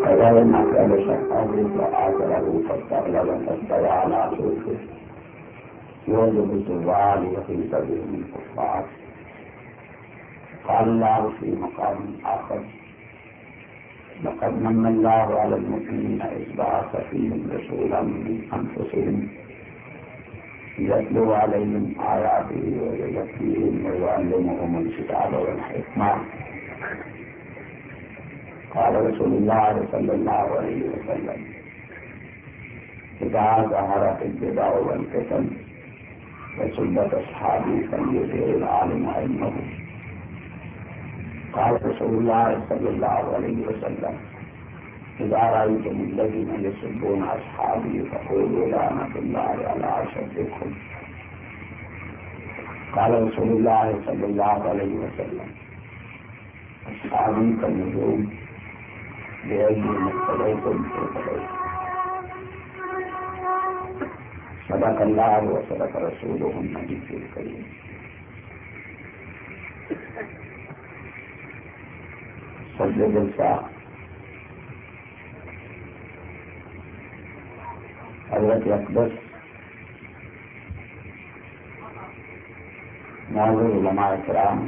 فلا نسأل شقه فآخره فاستغلب فاستوى على سوقه يوجب الزوال يخيط به الكفار. قال الله في مقام آخر: لقد من الله على المؤمنين إذ بعث فيهم رسولا من أنفسهم يتلو عليهم آياته ويزكيهم ويعلمهم الكتاب والحكمة. قال رسول الله صلى الله عليه وسلم: إذا ظهرت البدع والفتن وسبت أصحابي فليطع العالم علمه. قال رسول الله صلى الله عليه وسلم: إذا رأيتم الذين يسبون أصحابي فقولوا لعنة الله على أشدكم. قال رسول الله صلى الله عليه وسلم: أصحابي كالنجوم بأيهم اقتديتم اهتديتم. صدق الله وصدق رسوله النبي الكريم. صدر جلسہ حضرت اقدس معزز علماء کرام،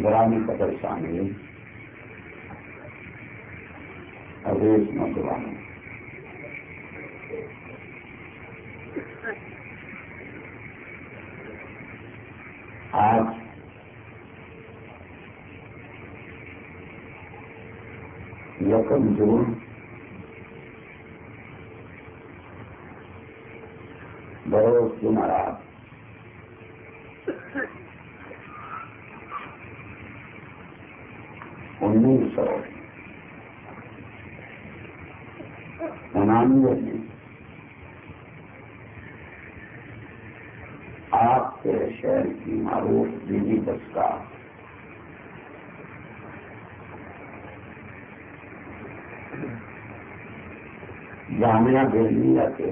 گرامی قدر شامل عزیز نوجوانوں، آج یکم جون بروز جمعرات انیس سو 99 میں آپ کے شہر کی معروف دینی دستگاہ جامعہ دہلیہ کے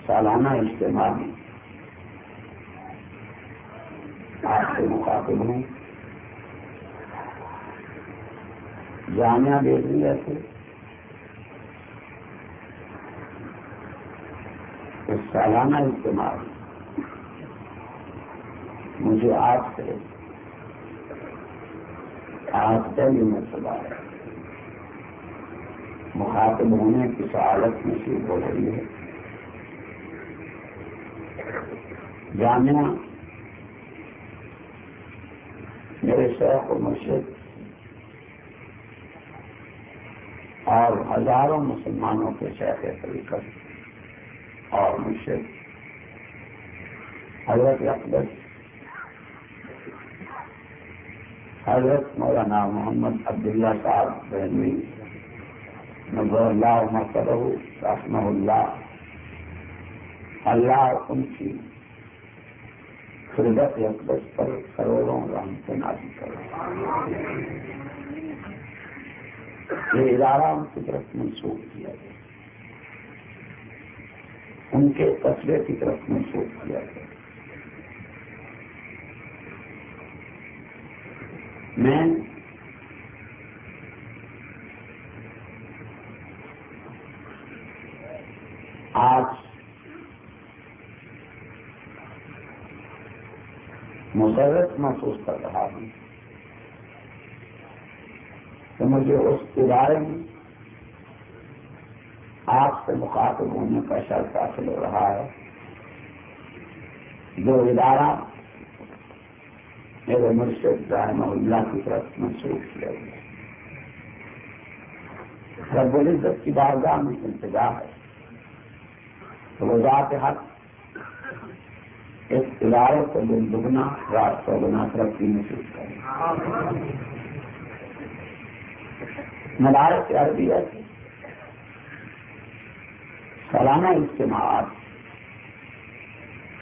سالانہ اجتماع میں آپ سے مخاطب ہوں۔ جامعہ دہلیہ سے اس سالانہ اجتماع میں مجھے آپ سے آج پہلی مرتبہ مخاطب ہونے کی سعادت نصیب ہو رہی ہے۔ جامعہ میرے شیخ و مرشد اور ہزاروں مسلمانوں کے شیخ طریقت اور مرشد حضرت اقدس حضرت مولانا محمد عبداللہ صاحب بہنوی نظر اللہ مرتبہ رحمہ اللہ، اللہ ان کی خلبت اقدس پر کروڑوں رحمتیں نازل کرے۔ یہ ادارہ ان کی طرف منسوخ کیا گیا، ان کے قصبے کی طرف منسوخ کیا گیا۔ میں آج مسرت محسوس کر رہا ہوں کہ مجھے اس ادارے میں آپ سے مخاطب ہونے کا شرف حاصل ہو رہا ہے، جو ادارہ میرے مرشد رحمہ اللہ کی طرف منسوخ کیا گیا۔ رب العزت کی بارگاہ میں التجا ہے تو وہ ذات حق اس ادارے کو دن دگنا رات کو گنا ترقی نصیب کرے۔ مدارس عربیہ کی سالانہ اجتماعات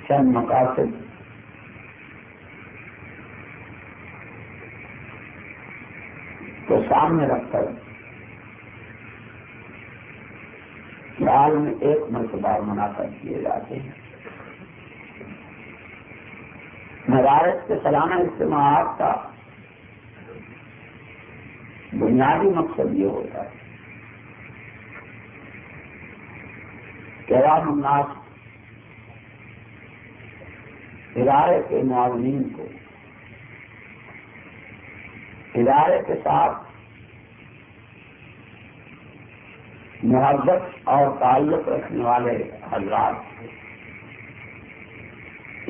چند مقاصد کو سامنے رکھ کر سال میں ایک مرتبہ منعقد کیے جاتے ہیں۔ مدارس کے سالانہ اجتماعات کا بنیادی مقصد یہ ہوتا ہے کہ عوام الناس ادارے کے معاونین کو ادارے کے ساتھ محبت اور تعلق رکھنے والے حضرات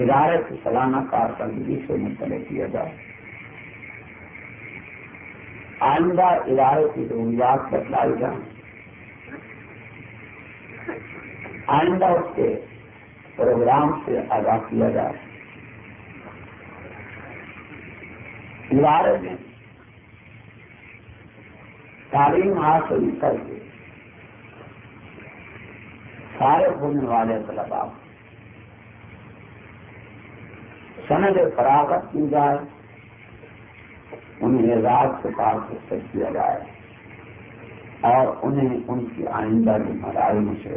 ادارے کی سالانہ کارکردگی سے مطلع کیا جائے، آئندہ ادارے کی ضروریات بتلائی جائیں، آئندہ اس کے پروگرام سے آگاہ کیا جائے، ادارے میں تعلیم حاصل کر کے فارغ ہونے والے طلباء سند فراغت کی جائے، انہیں اعزاز سے پاک کیا جائے اور انہیں ان کی آئندہ ذمہ داریوں سے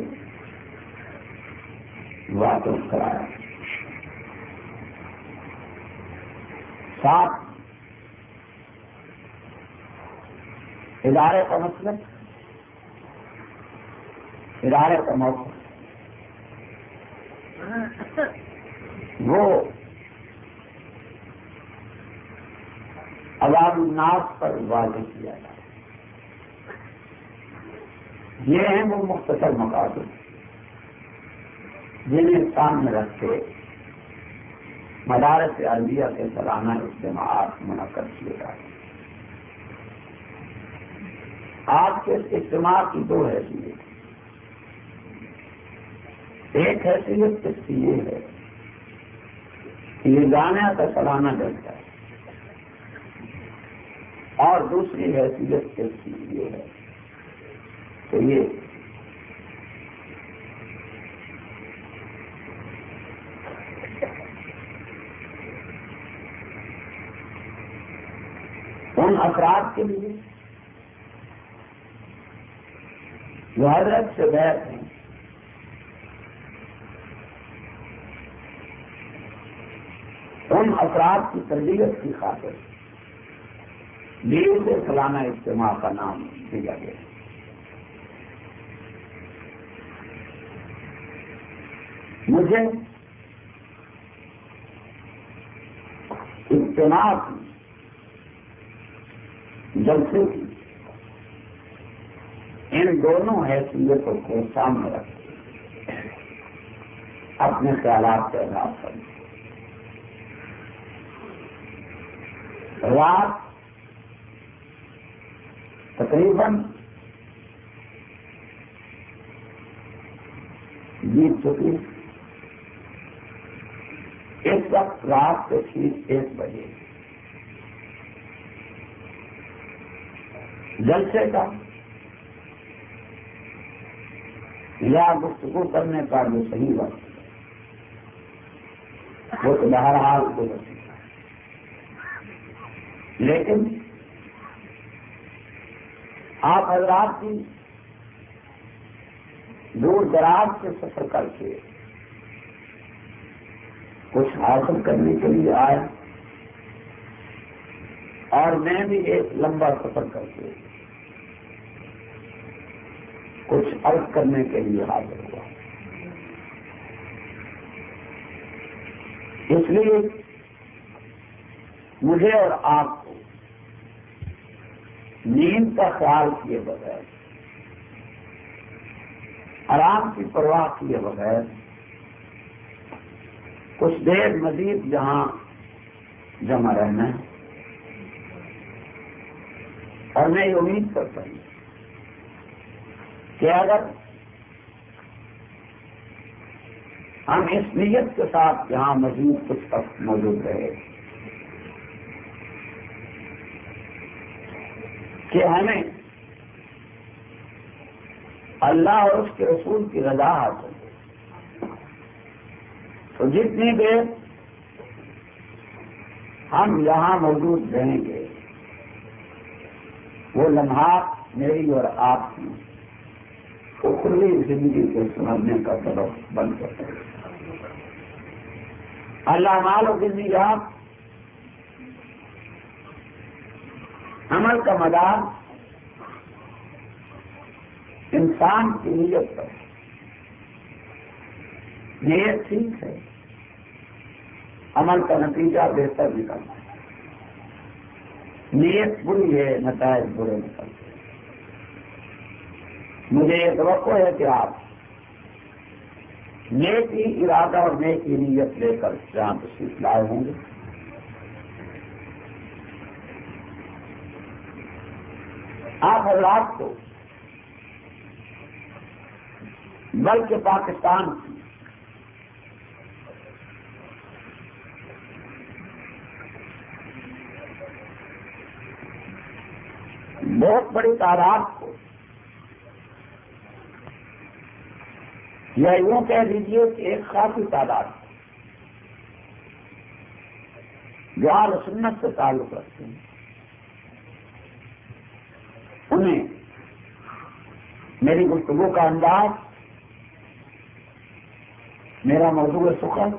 واقف کرایا۔ ساتھ ادارے کا مطلب، ادارے کا موقف وہ عوام الناس پر واضح کیا جائے۔ یہ ہیں وہ مختصر مقاصد جنہیں سامنے رکھ کے مدارس عربیہ کے سالانہ اجتماعات منعقد کیے جاتے ہیں۔ آج کے اس اجتماع کی دو حیثیت، ایک حیثیت اس کی یہ ہے کہ یہ جامعہ کا سالانہ جلسہ ہے، اور دوسری حیثیت اس کی یہ ہے کہ یہ ان افراد کے لیے جو حضرت سے بیعت ہیں، ان افراد کی تربیت کی خاطر دیر سے سالانہ اجتماع کا نام دیا گیا۔ مجھے اجتماع کی، جلسے کی ان دونوں حیثیتوں کو سامنے رکھ کے اپنے خیالات کا اظہار کریں۔ رات تقریباً بیت چکی، اس وقت رات کے ٹھیک 1 بجے جلسے کا یا گفتگو کرنے کا جو صحیح وقت وہ تو بہرحال گزر چکا ہے، لیکن آپ حضرات کی دور دراز سے سفر کر کے کچھ حاصل کرنے کے لیے آئے، اور میں بھی ایک لمبا سفر کر کے کچھ عرض کرنے کے لیے حاضر ہوا۔ اس لیے مجھے اور آپ کو نیند کا خیال کیے بغیر، آرام کی پرواہ کیے بغیر کچھ دیر مزید یہاں جمع رہنا ہے، اور میں یہ امید کرتا ہوں کہ اگر ہم اس نیت کے ساتھ یہاں مزید کچھ وقت موجود رہے کہ ہمیں اللہ اور اس کے رسول کی رضا حاصل ہے، تو جتنی دیر ہم یہاں موجود رہیں گے وہ لمحات میری اور آپ کی اخروی زندگی کو سمجھنے کا سبب بن سکتے ہیں۔ الاعمال بالنیات، عمل کا مدار انسان کی نیت پر۔ نیت ٹھیک ہے، عمل کا نتیجہ بہتر نکلتا ہے، نیت بری ہے، نتائج برے نکلتے ہیں۔ مجھے یہ توقع ہے کہ آپ نیکی ارادہ اور نیکی نیت لے کر جہاں تشریف لائے ہوں گے۔ آپ حضرات کو بلکہ پاکستان کی بہت بڑی تعداد کو، یا یوں کہہ لیجیے کہ ایک خاصی تعداد جو اہل سنت سے تعلق رکھتے ہیں، انہیں میری گفتگو کا انداز، میرا موضوع سخن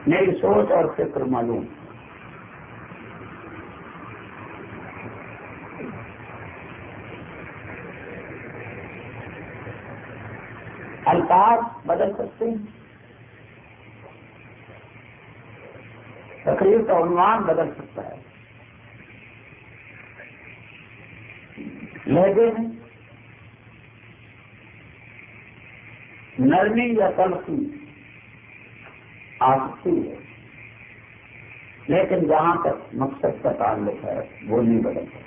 میری سوچ اور فکر معلوم۔ الفاظ بدل سکتے ہیں، تقریر کا عنوان بدل سکتا ہے، لہجے میں نرمی یا تلخی آ سکتی ہے، لیکن جہاں تک مقصد کا تعلق ہے وہ نہیں بدل سکتا۔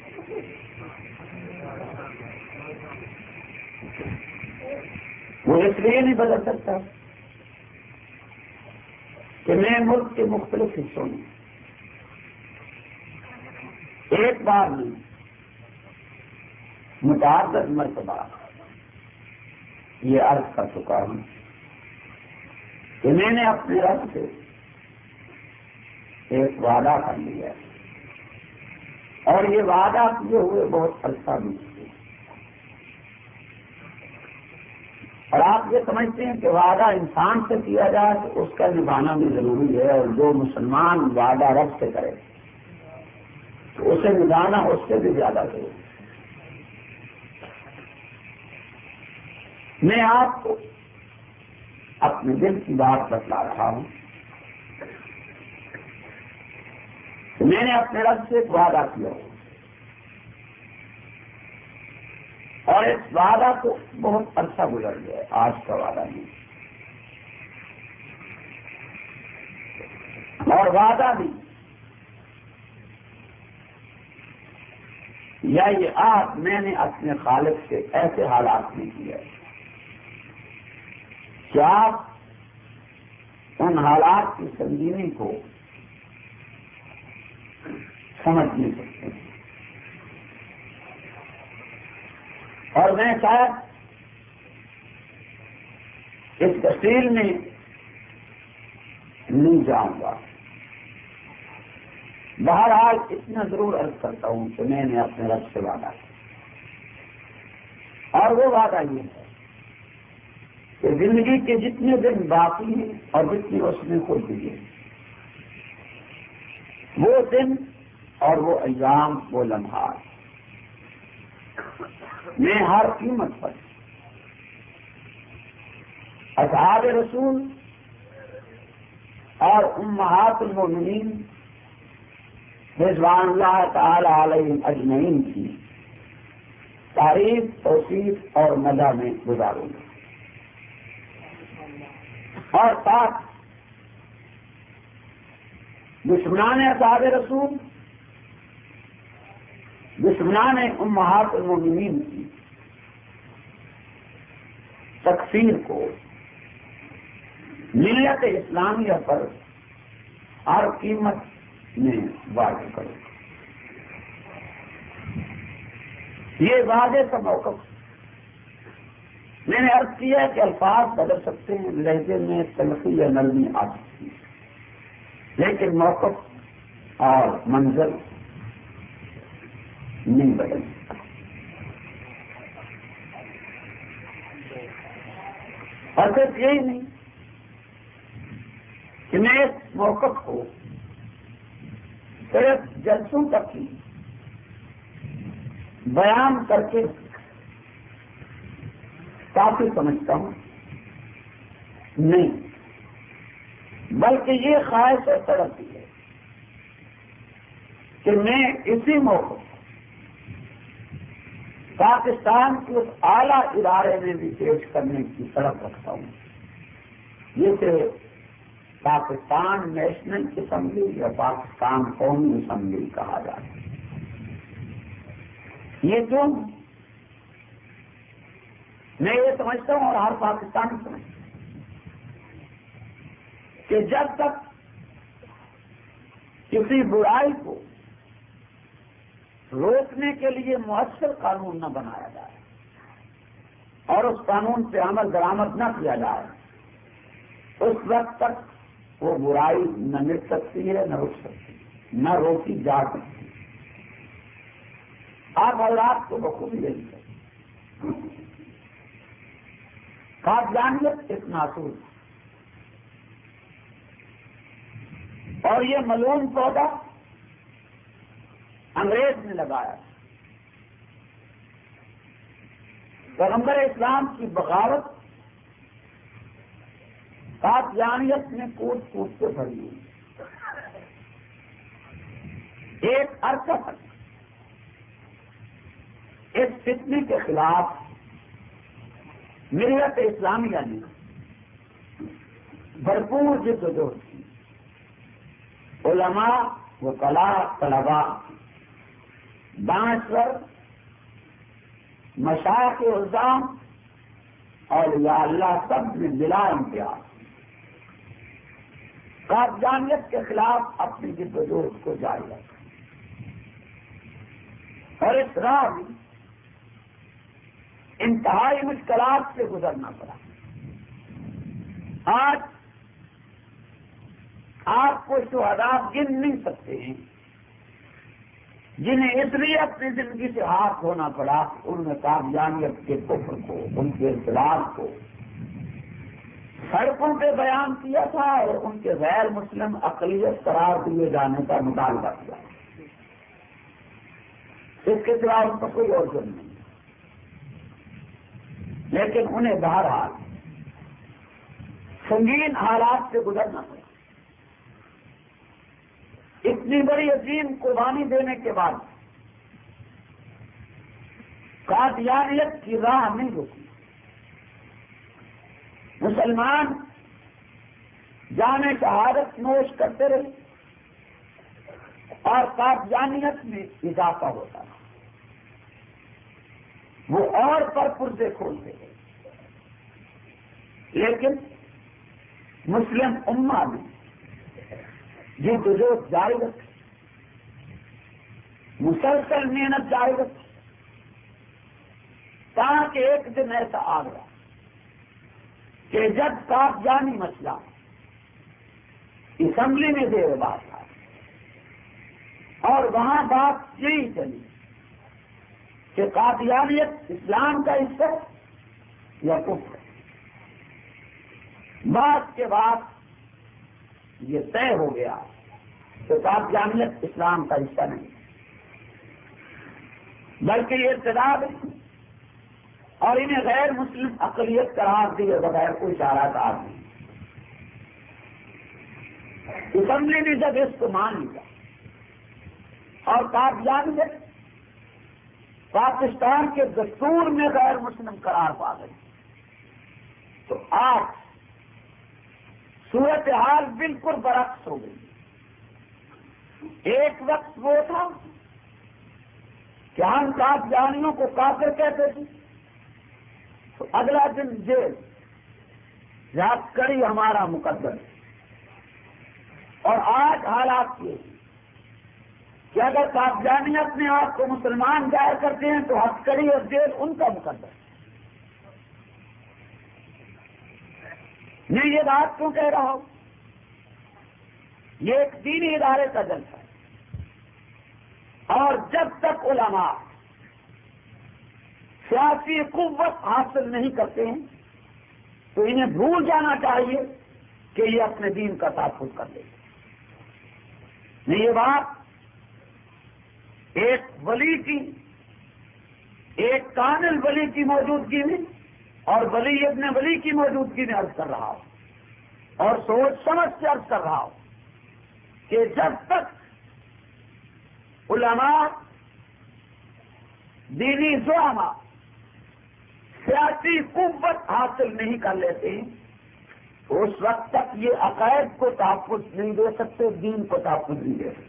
وہ اس لیے نہیں بدل سکتا کہ میں ملک کے مختلف حصوں میں ایک بار میں متعدد مرتبہ یہ عرض کر چکا ہوں کہ میں نے اپنے رب سے ایک وعدہ کر لیا اور یہ وعدہ کیے ہوئے بہت عرصہ بھی ہے، اور آپ یہ سمجھتے ہیں کہ وعدہ انسان سے کیا جائے تو اس کا نبھانا بھی ضروری ہے، اور جو مسلمان وعدہ رب سے کرے تو اسے نبھانا اس سے بھی زیادہ ضروری ہے۔ میں آپ کو اپنے دل کی بات بتلا رہا ہوں کہ میں نے اپنے رب سے ایک وعدہ کیا اور اس وعدہ کو بہت عرصہ گزر گیا، آج کا وعدہ نہیں، اور وعدہ بھی یا یہ آج میں نے اپنے خالق سے ایسے حالات میں کیا کہ آپ ان حالات کی سنجیدگی کو سمجھ نہیں سکتے، اور میں شاید اس تفصیل میں نہیں جاؤں گا۔ بہرحال اتنا ضرور عرض کرتا ہوں کہ میں نے اپنے رب سے وعدہ کیا، اور وہ وعدہ یہ ہے کہ زندگی کے جتنے دن باقی ہیں اور جتنے اس میں خود دیے، وہ دن اور وہ ایام، وہ لمحات میں ہر قیمت پر اصحاب رسول اور امہات المومنین رضوان اللہ تعالی علیہم اجمعین کی تعریف، توصیف اور مدح میں گزاروں گا، اور ساتھ دشمنان اصحاب رسول، دشمنان امہات المومنین کی تکفیر کو ملت اسلامیہ پر ہر قیمت میں واضح کرو۔ یہ واضح کا موقف میں نے عرض کیا کہ الفاظ بدل سکتے ہیں، لہجے میں تلخی یا نرمی آ سکتی ہے، لیکن موقف اور منظر نہیں بدل سکتا۔ اور صرف یہی نہیں کہ میں اس موقف کو صرف جلسوں تک ہی بیان کر کے کافی سمجھتا ہوں، نہیں، بلکہ یہ خواہش اور تڑپ ہے کہ میں اسی موقع پاکستان کے اس اعلیٰ ادارے میں بھی پیش کرنے کی طرف رکھتا ہوں، جسے پاکستان نیشنل اسمبلی یا پاکستان قومی اسمبلی کہا جاتا ہے۔ یہ کیوں؟ میں یہ سمجھتا ہوں اور ہر پاکستانی سمجھتا ہوں کہ جب تک کسی برائی کو روکنے کے لیے مؤثر قانون نہ بنایا جائے اور اس قانون سے عمل درآمد نہ کیا جائے، اس وقت تک وہ برائی نہ مٹ سکتی ہے، نہ رک سکتی ہے، نہ روکی جا سکتی۔ آپ حضرات کو بخوبی یہی ہے، قادیانیت ایک ناسور اور یہ ملعون پودا انگریز نے لگایا، پیغمبر اسلام کی بغاوت قادیانیت میں کود کود کے بھری ہوئی۔ ایک عرصہ تک اس فتنے کے خلاف ملت اسلامیہ نے بھرپور جدوجہد کی، علماء، وکلاء، طلباء، دانشور، مشائخ عظام، اولیاء اللہ، سب نے بلا امتیاز قادیانیت کے خلاف اپنی جدوجہد کو جاری رکھا، اور اس راہ میں انتہائی مشکلات سے گزرنا پڑا۔ آج آپ کو شہداء گن نہیں سکتے ہیں جنہیں اس لیے اپنی زندگی سے ہاتھ دھونا پڑا، ان میں قادیانیت کے کفر کو، ان کے اختلاف کو سڑکوں پہ بیان کیا تھا اور ان کے غیر مسلم اقلیت قرار دیے جانے کا مطالبہ کیا۔ اس کے سوا ان کا کوئی اور جرم نہیں، لیکن انہیں بہرحال سنگین حالات سے گزرنا پڑا۔ اتنی بڑی عظیم قربانی دینے کے بعد قادیانیت کی راہ نہیں رکی۔ مسلمان جام شہادت نوش کرتے رہے اور قادیانیت میں اضافہ ہوتا رہا، وہ اور پر پردے کھولتے گئے، لیکن مسلم امہ نے جدوجہد جاری رکھی، مسلسل محنت جاری رکھی، تاکہ ایک دن ایسا آ گیا کہ جب قادیانی مسئلہ اسمبلی میں دیر بات تھا اور وہاں بات یہی چلی کہ قادیانیت اسلام کا حصہ یا کفر ہے، بات کے بعد یہ طے ہو گیا کہ قادیانیت اسلام کا حصہ نہیں بلکہ یہ ارتداد ہے، اور انہیں غیر مسلم اقلیت قرار دیے بغیر کوئی چارہ کار نہیں۔ اسمبلی نے جب اس کو مان لیا اور قادیانیت پاکستان کے دستور میں غیر مسلم قرار پا گئی، تو آج صورتحال بالکل برعکس ہو گئی۔ ایک وقت وہ تھا کہ ہم قادیانیوں کو کافر کہتے تھے تو اگلا دن جیل رات کڑی ہمارا مقدر ہے، اور آج حالات یہ کہ اگر قادیانی اپنے آپ کو مسلمان ظاہر کرتے ہیں تو ہتھکڑی اور جیل ان کا مقدر ہے۔ میں یہ بات کیوں کہہ رہا ہوں؟ یہ ایک دینی ادارے کا جلسہ ہے، اور جب تک علماء سیاسی قوت حاصل نہیں کرتے ہیں تو انہیں بھول جانا چاہیے کہ یہ اپنے دین کا تحفظ کر لے. نہیں، یہ بات ایک ولی کی، ایک کامل ولی کی موجودگی میں اور ولی ابن ولی کی موجودگی میں عرض کر رہا ہوں اور سوچ سمجھ سے عرض کر رہا ہوں کہ جب تک علماء، دینی زعماء سیاسی قوت حاصل نہیں کر لیتے تو اس وقت تک یہ عقائد کو تحفظ نہیں دے سکتے، دین کو تحفظ نہیں دے سکتے.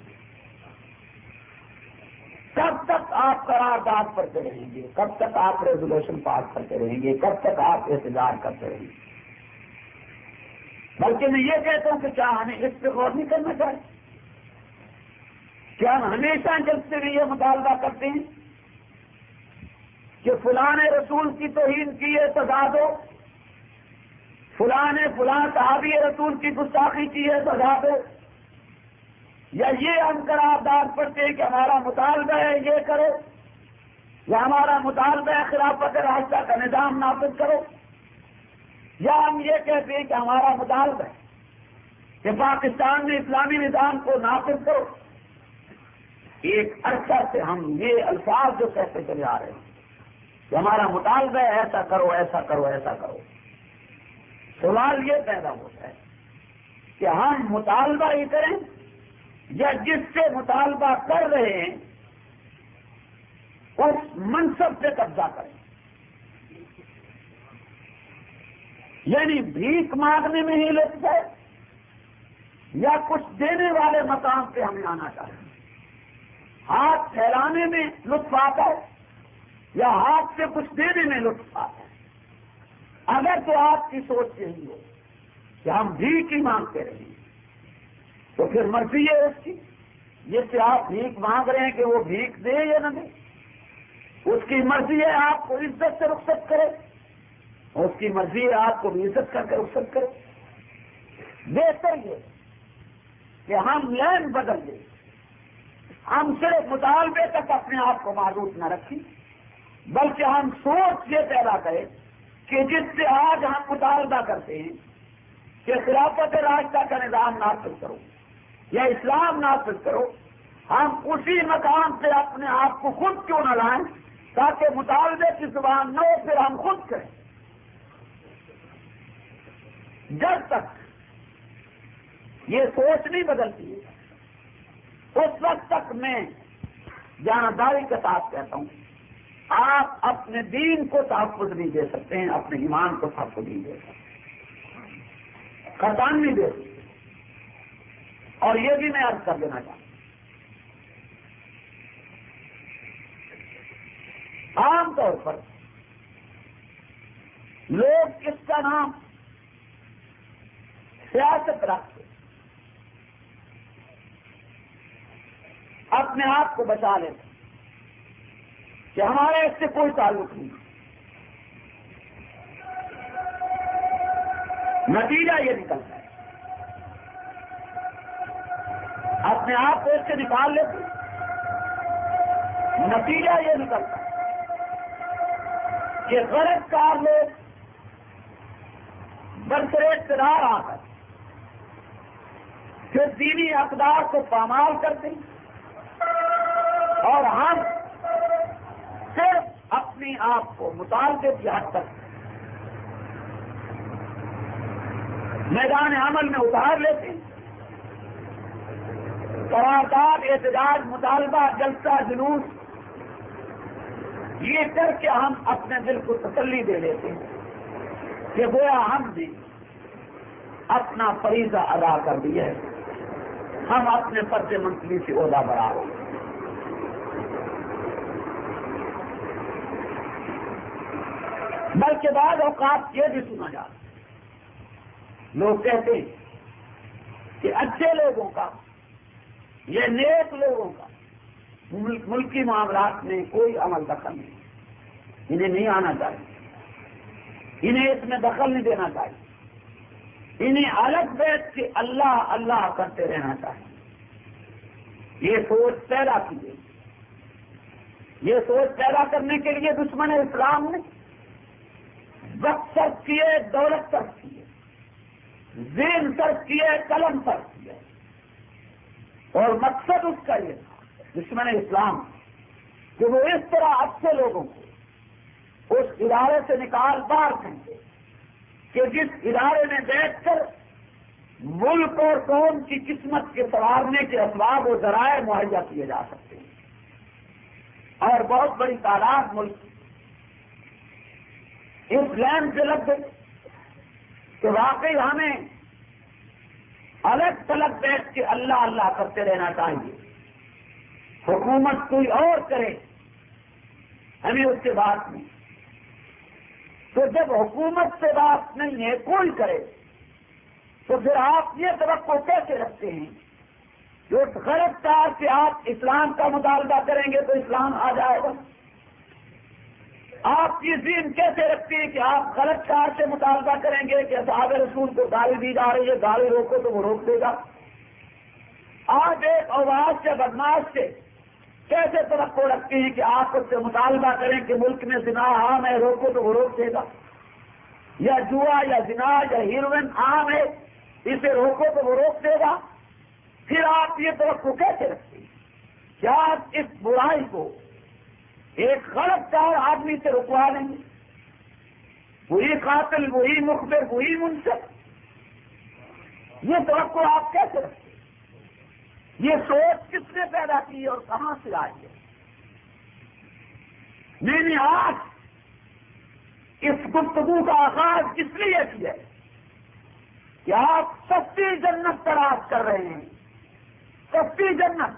کب تک آپ قرارداد کرتے رہیں گے؟ کب تک آپ ریزولوشن پاس کرتے رہیں گے؟ کب تک آپ احتجاج کرتے رہیں گے؟ بلکہ میں یہ کہتا ہوں کہ کیا ہمیں اس پہ غور نہیں کرنا چاہیے؟ کیا ہم ہمیشہ جلسے میں یہ مطالبہ کرتے ہیں کہ فلاں نے رسول کی توہین کی ہے سزا دو، فلاں نے فلاں صحابی رسول کی گستاخی کی ہے سزا دو، یا یہ ہم قرارداد پڑھتے ہیں کہ ہمارا مطالبہ ہے یہ کرو، یا ہمارا مطالبہ ہے خلافت راشدہ کا نظام نافذ کرو، یا ہم یہ کہتے ہیں کہ ہمارا مطالبہ ہے کہ پاکستان میں اسلامی نظام کو نافذ کرو. ایک عرصہ سے ہم یہ الفاظ جو کہتے چلے آ رہے ہیں کہ ہمارا مطالبہ ہے ایسا کرو ایسا کرو ایسا کرو. سوال یہ پیدا ہوتا ہے کہ ہم مطالبہ ہی کریں یا جس سے مطالبہ کر رہے ہیں اس منصب سے قبضہ کریں. یعنی بھیک مانگنے میں ہی لطف ہے یا کچھ دینے والے مقام پہ ہمیں آنا چاہیے؟ ہاتھ پھیلانے میں لطف آتا ہے یا ہاتھ سے کچھ دینے میں لطف آتا ہے؟ اگر تو آپ کی سوچ یہی ہو کہ ہم بھیک ہی مانگتے رہیں تو پھر مرضی ہے اس کی، جس سے آپ بھیک مانگ رہے ہیں کہ وہ بھیک دے یا نہ دے. اس کی مرضی ہے آپ کو عزت سے رخصت کرے، اس کی مرضی ہے آپ کو بھی عزت کر کے رخصت کرے. بہتر یہ کہ ہم لین بدل دیں، ہم صرف مطالبے تک اپنے آپ کو محدود نہ رکھیں بلکہ ہم سوچ یہ پیدا کریں کہ جس سے آج ہم مطالبہ کرتے ہیں کہ خلافت راشدہ کا نظام نافذ کرو یا اسلام نافذ کرو، ہم اسی مقام سے اپنے آپ کو خود کیوں نہ لائیں تاکہ مطالبے کی زبان نہ ہو، پھر ہم خود کریں. جب تک یہ سوچ نہیں بدلتی اس وقت تک میں جانداری کے ساتھ کہتا ہوں آپ اپنے دین کو تحفظ نہیں دے سکتے ہیں، اپنے ایمان کو تحفظ نہیں دے سکتے، قربان نہیں دے سکتے. اور یہ بھی میں عرض کر دینا چاہتا ہوں، عام طور پر لوگ اس کا نام سیاست رکھتے اپنے آپ کو بچا لیتے کہ ہمارے اس سے کوئی تعلق نہیں. نتیجہ یہ نکلتا ہے اپنے آپ کو اس سے نکال لیتے، نتیجہ یہ نکلتا ہے کہ غلط کار لوگ برسر اقتدار آ کر پھر دینی اقدار کو پامال کرتے ہیں اور ہم صرف اپنے آپ کو مطالبے کی حد تک میدان عمل میں اتار لیتے ہیں. قرارداد، احتجاج، مطالبہ، جلسہ، جلوس یہ کر کے ہم اپنے دل کو تسلی دے لیتے ہیں کہ گویا ہم نے اپنا فریضہ ادا کر دیا ہے، ہم اپنے فرض منتقلی سے عہدہ برآ رہے ہیں. بلکہ بعض اوقات یہ بھی سنا جاتا ہے، لوگ کہتے ہیں کہ اچھے لوگوں کا، یہ نیک لوگوں کا ملکی معاملات میں کوئی عمل دخل نہیں، انہیں نہیں آنا چاہیے، انہیں اس میں دخل نہیں دینا چاہیے، انہیں الگ بیٹھ کے اللہ اللہ کرتے رہنا چاہیے. یہ سوچ پیدا کی گئی، یہ سوچ پیدا کرنے کے لیے دشمن اسلام نے وقت صرف کیے، دولت صرف کیے، ذہن صرف کیے، قلم صرف کیے، اور مقصد اس کا یہ تھا دشمن اسلام کہ وہ اس طرح اچھے لوگوں کو اس ادارے سے نکال باہر کریں گے کہ جس ادارے میں بیٹھ کر ملک اور قوم کی قسمت کے سنوارنے کے اسباب و ذرائع مہیا کیے جا سکتے ہیں، اور بہت بڑی تعداد ملک اس لین سے لگ گئی کہ واقعی ہمیں الگ تلگ بیٹھ کے اللہ اللہ کرتے رہنا چاہیے، حکومت کوئی اور کرے ہمیں اس سے بات نہیں۔ تو جب حکومت سے بات نہیں ہے، کوئی کرے، تو پھر آپ یہ توقع کیسے رکھتے ہیں کہ اس غلط کار سے آپ اسلام کا مطالبہ کریں گے تو اسلام آ جائے گا؟ آپ یہ ذہن کیسے رکھتے ہیں کہ آپ غلط کار سے مطالبہ کریں گے کہ اصحاب رسول کو گالی دی جا رہی ہے، گالی روکو تو وہ روک دے گا؟ آپ ایک آواز سے بدماش سے کیسے توقع رکھتے ہیں کہ آپ اس سے مطالبہ کریں کہ ملک میں زنا عام ہے، روکو تو وہ روک دے گا؟ یا جوا یا زنا یا ہیروئن عام ہے، اسے روکو تو وہ روک دے گا؟ پھر آپ یہ توقع کیسے رکھتے ہیں کہ آپ اس برائی کو ایک غلط کار آدمی سے رکوا لیں گے؟ وہی قاتل، وہی مخبر، وہی منصف، یہ توقع آپ کیسے رکھتے ہیں؟ یہ سوچ کس نے پیدا کی اور کہاں سے آئی ہے؟ میں نے آج اس گفتگو کا آغاز اس لیے کیا ہے کہ آپ سستی جنت تلاش کر رہے ہیں، سستی جنت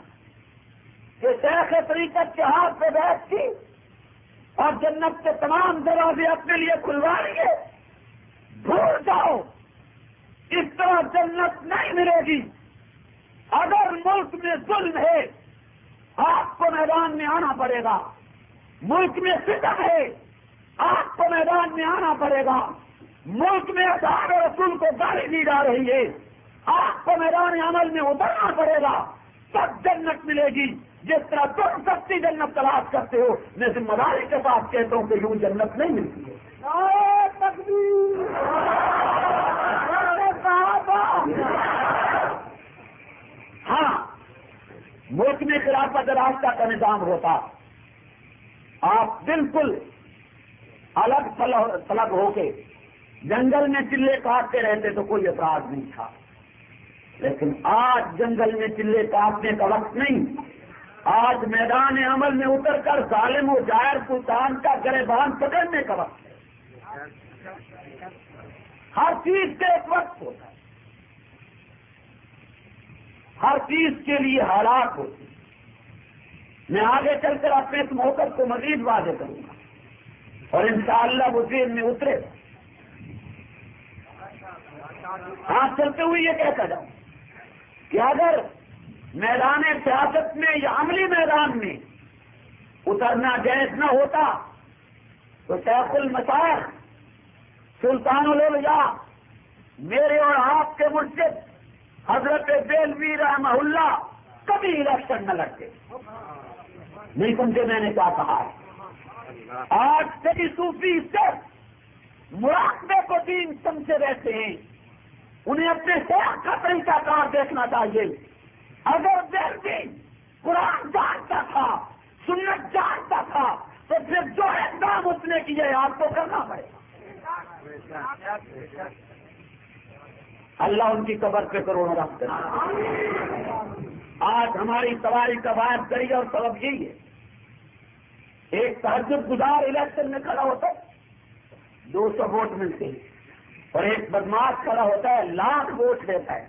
کہ شیخ طریقت کے ہاتھ پہ بیٹھ کی اور جنت کے تمام دروازے اپنے لیے کھلوا لیے۔ بھول جاؤ، اس طرح جنت نہیں ملے گی۔ اگر ملک میں ظلم ہے آپ کو میدان میں آنا پڑے گا، ملک میں ستم ہے آپ کو میدان میں آنا پڑے گا، ملک میں اصحاب رسول کو گالی دی جا رہی ہے آپ کو میدان عمل میں اترنا پڑے گا، تب جنت ملے گی۔ جس طرح تم سستی جنت تلاش کرتے ہو، میں ذمہ داری کے ساتھ کہتا ہوں کہ یوں جنت نہیں ملتی ہے۔ نعرہ تکبیر، نعرہ صحابہ۔ ہاں، ملک میں خلافت راستہ کا نظام ہوتا، آپ بالکل الگ تھلگ ہو کے جنگل میں چلے کاٹتے رہتے تو کوئی اعتراض نہیں تھا، لیکن آج جنگل میں چلے کاٹنے کا وقت نہیں، آج میدان عمل میں اتر کر ظالم و جائر سلطان کا گریبان پکڑنے کا وقت ہے۔ ہر چیز کا ایک وقت ہوتا ہے، ہر چیز کے لیے حالات ہوتے ہیں۔ میں آگے چل کر اپنے اس موقع کو مزید واضح کروں گا اور انشاءاللہ وہ ذہن میں اترے گا۔ ہاتھ چلتے ہوئے یہ کہتا جاؤں کہ اگر میدان سیاست میں یا عملی میدان میں اترنا جائز نہ ہوتا تو شیخ المشائخ سلطان الاولیاء میرے اور آپ کے مرشد حضرت بیلوی رحمہ اللہ کبھی الیکشن نہ لڑتے۔ نہیں سمجھے میں نے کیا کہا ہے؟ آج کئی صوفی صرف مراقبے کو دین سمجھے رہتے ہیں، انہیں اپنے شیخ کا طریقہ کار دیکھنا چاہیے۔ اگر بیلوی قرآن جانتا تھا، سنت جانتا تھا، تو پھر جو اقدام اس نے کیے آپ کو کرنا پڑے گا۔ اللہ ان کی قبر پہ کروڑوں رحمت کرے۔ آج ہماری سواری کا باعث ذریعہ اور سبب یہی ہے، ایک تہجد گزار الیکشن میں کھڑا ہوتا ہے 200 ووٹ ملتے ہیں، اور ایک بدماش کھڑا ہوتا ہے 1,00,000 ووٹ دیتا ہے۔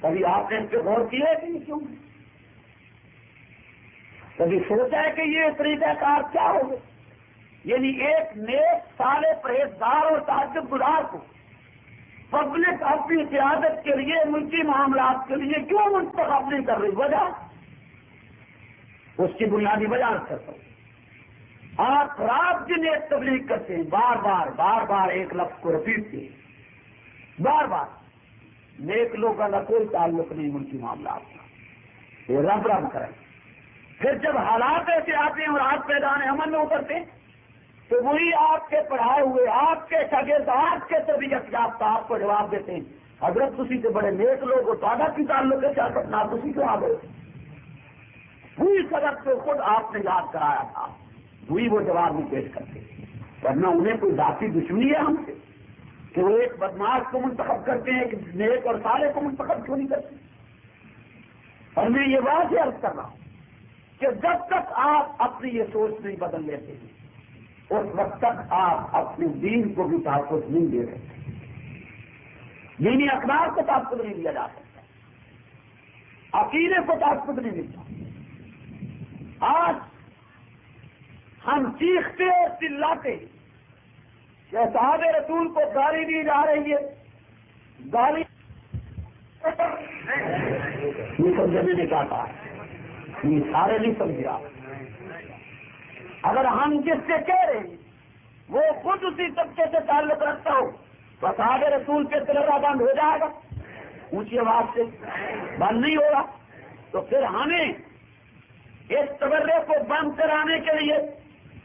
کبھی آپ نے اس پہ غور کیا ہے کہ نہیں؟ کیوں کبھی سوچا ہے کہ یہ طریقہ کار کیا ہوگا؟ یعنی ایک نیک صالح پرہیزگار اور تہجد گزار کو پبلک اپنی قیادت کے لیے، ملکی معاملات کے لیے کیوں منتخب نہیں کر رہی؟ وجہ اس کی بنیادی وجہ کرتا ہوں۔ آپ رات دن ایک تبلیغ کرتے ہیں، بار بار ایک لفظ کو رپیٹ کیے، بار بار نیک لوگوں کا کوئی تعلق نہیں ملکی معاملات کا، یہ رب کریں۔ پھر جب حالات ایسے آتے ہیں اور آپ میدان عمل میں اترتے ہیں تو وہی آپ کے پڑھائے ہوئے، آپ کے شاگرد، آپ کے تربیت یافتہ آپ کو جواب دیتے ہیں حضرت تسی سے بڑے نیک لوگ ہو، تھوڑا کی تعلق ہے کیا کرنا، تسی کیوں آ گئے؟ وہی سبق سے خود آپ نے یاد کرایا تھا، وہی وہ جواب بھی پیش کرتے، ورنہ انہیں کوئی ذاتی دشمنی ہے ہم سے کہ وہ ایک بدماش کو منتخب کرتے ہیں، ایک نیک اور صالح کو منتخب کیوں نہیں کرتے؟ اور میں یہ واضح عرض کر رہا ہوں کہ جب تک آپ اپنی یہ سوچ نہیں بدل لیتے ہیں اس وقت تک آپ اپنے دین کو بھی تحفظ نہیں دے رہے، دینی اقدار کو تحفظ نہیں دیا جا سکتا، عقیدے کو تحفظ نہیں ملتا۔ آج ہم چیختے اور چلاتے کہ صحابہ رسول کو گالی دی جا رہی ہے، گالی یہ سمجھنے نے کہا تھا، یہ سارے نہیں سمجھا۔ اگر ہم جس سے کہہ رہے ہیں وہ خود اسی طبقے سے تعلق رکھتا ہو تو صحابہ رسول کے تلرہ بند ہو جائے گا، اونچی آواز سے بند نہیں ہوگا، تو پھر ہمیں اس تبرے کو بند کرانے کے لیے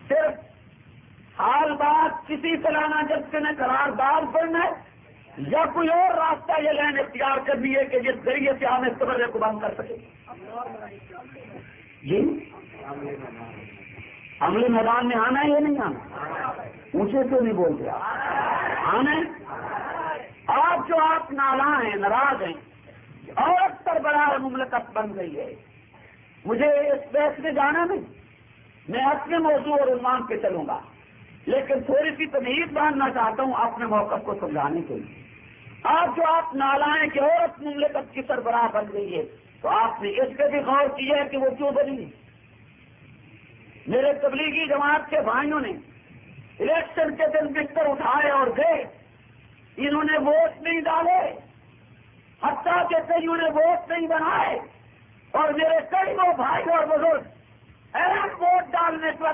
صرف حال بات کسی سالانہ جلسے میں قرارداد کرنا ہے یا کوئی اور راستہ یہ لائن اختیار کرنی ہے کہ جس ذریعے سے ہم اس تبرے کو بند کر سکیں؟ جی عملی میدان میں آنا ہے یا نہیں آنا؟ اونچے کیوں نہیں بولتے آنا ہے؟ آپ جو آپ نالاں ہیں، ناراض ہیں، عورت سربراہ مملکت بن گئی ہے، مجھے اس بحث میں جانا نہیں، میں اپنے موضوع اور عنوان پہ چلوں گا، لیکن تھوڑی سی تمہید باندھنا چاہتا ہوں اپنے موقف کو سمجھانے کے لیے۔ آپ جو آپ نالاں ہیں کہ عورت مملکت کی سربراہ بن گئی ہے، تو آپ نے اس پہ بھی غور کیا ہے کہ وہ کیوں بنی؟ میرے تبلیغی جماعت کے بھائیوں نے الیکشن کے دن بستر اٹھائے اور گئے، انہوں نے ووٹ نہیں ڈالے، حتیٰ کہ کئیوں نے ووٹ نہیں بنائے، اور میرے کئی وہ بھائی اور بزرگ اہم ووٹ ڈالنے پر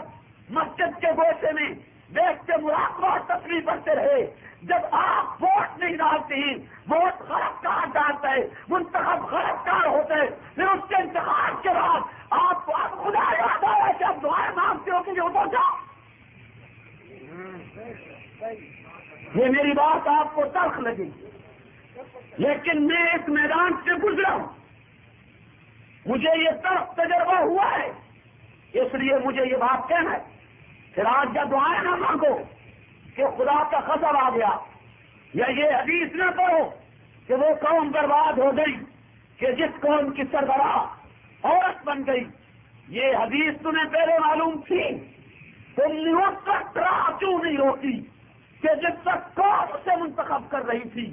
مسجد کے گوشے میں دیکھ کے مراقبہ اور تصویر کرتے رہے۔ جب آپ ووٹ نہیں ڈالتے ہیں، ووٹ غلط کار ڈالتا ہے، منتخب غلط کار ہوتا ہے، پھر اس کے انتخاب کے بعد آپ کو اب خدا یاد آیا کہ اب دعائیں مانگتے ہو کہ جو ادھر جاؤ۔ یہ میری بات آپ کو تلخ لگی، لیکن میں اس میدان سے گزرا ہوں، مجھے یہ تلخ تجربہ ہوا ہے، اس لیے مجھے یہ بات کہنا ہے۔ پھر آج جب دعائیں نہ مانگو کہ خدا کا غضب آ گیا، یا یہ حدیث نہ پڑھو کہ وہ قوم برباد ہو گئی کہ جس قوم کی سربراہ عورت بن گئی۔ یہ حدیث تمہیں پہلے معلوم تھی، تم نے اس وقت راہ کیوں نہیں روکی کہ جس وقت قوم سے منتخب کر رہی تھی؟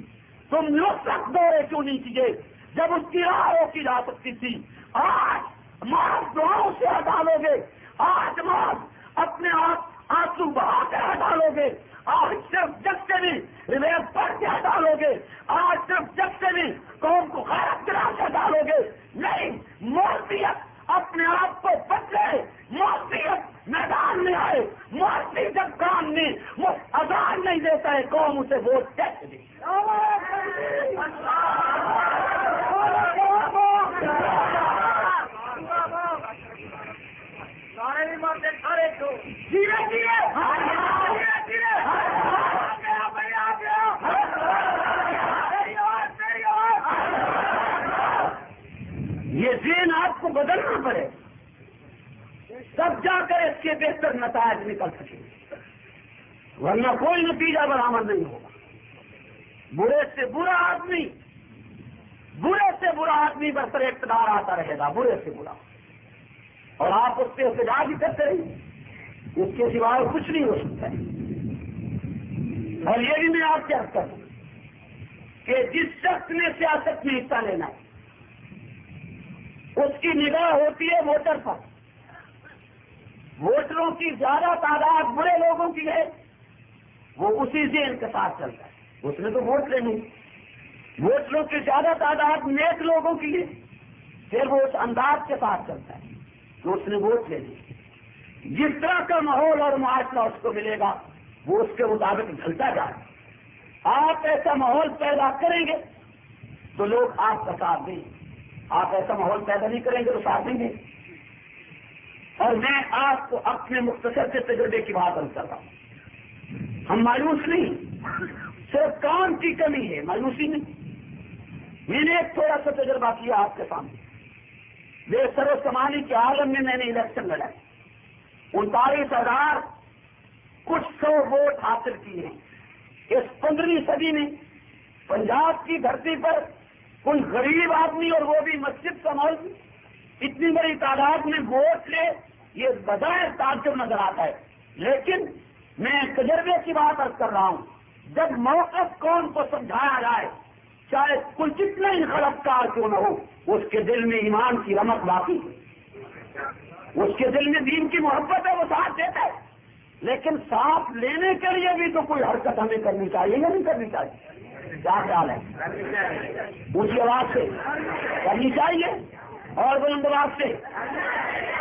تم نے اس وقت دورے کیوں نہیں کیے جب اس کی راہ روکی جا سکتی تھی؟ آج محض دعاؤں سے ہٹا لو گے، آج محض اپنے آپ آنسو بہا کر ہٹا لو گے، آج صرف جب سے بھی روایت پڑھ کے ہٹا لو گے، آج صرف جب سے بھی قوم کو غیرت دلا کے ہٹا لو گے؟ نہیں، مولویت اپنے آپ کو بدلے، مولویت میدان میں آئے، مولوی جب کام میں وہ اذان نہیں دیتا ہے، قوم اسے ووٹ کیسے دے؟ یہ ذہن آپ کو بدلنا پڑے، تب جا کر اس کے بہتر نتائج نکل سکیں، ورنہ کوئی نتیجہ برآمد نہیں ہوگا۔ برے سے برا آدمی برسر اقتدار آتا رہے گا، برے سے برا، اور آپ اس پہ احتجاج ہی کرتے رہیے، اس کے سوائے کچھ نہیں ہو سکتا ہے۔ اور یہ بھی میں آپ سے عرض کروں کہ جس شخص نے سیاست میں حصہ لینا ہے اس کی نگاہ ہوتی ہے ووٹر پر، ووٹروں کی زیادہ تعداد برے لوگوں کی ہے، وہ اسی ذہن کے ساتھ چلتا ہے، اس نے تو ووٹ لینی۔ ووٹروں کی زیادہ تعداد نیک لوگوں کی ہے، پھر وہ اس انداز کے ساتھ چلتا ہے تو اس نے ووٹ لینی۔ جس طرح کا ماحول اور معاشرہ اس کو ملے گا وہ اس کے مطابق ڈھلتا جائے۔ آپ ایسا ماحول پیدا کریں گے تو لوگ آپ کا ساتھ دیں گے، آپ ایسا ماحول پیدا نہیں کریں گے تو ساتھ دیں گے۔ اور میں آپ کو اپنے مختصر سے تجربے کی بات عرض کر رہا ہوں. ہم مایوس نہیں، صرف کام کی کمی ہے، مایوسی نہیں. میں نے ایک تھوڑا سا تجربہ کیا آپ کے سامنے. بے سر و سمانی کے عالم میں نے الیکشن لڑا، 39,000 کچھ 100 ووٹ حاصل کیے ہیں. اس 15ویں صدی میں پنجاب کی دھرتی پر کوئی غریب آدمی اور وہ بھی مسجد کا مولوی اتنی بڑی تعداد میں ووٹ لے، یہ بظاہر تعجب نظر آتا ہے. لیکن میں تجربے کی بات عرض کر رہا ہوں. جب موقف قوم کو سمجھایا جائے، چاہے کوئی کتنا ہی غلط کار کیوں نہ ہو، اس کے دل میں ایمان کی رمق باقی ہے، اس کے دل میں دین کی محبت ہے، وہ ساتھ دیتا ہے. لیکن ساتھ لینے کے لیے بھی تو کوئی حرکت ہمیں کرنی چاہیے یا نہیں کرنی چاہیے؟ کیا خیال ہے؟ اونچی آواز سے کرنی چاہیے اور بلند آواز سے.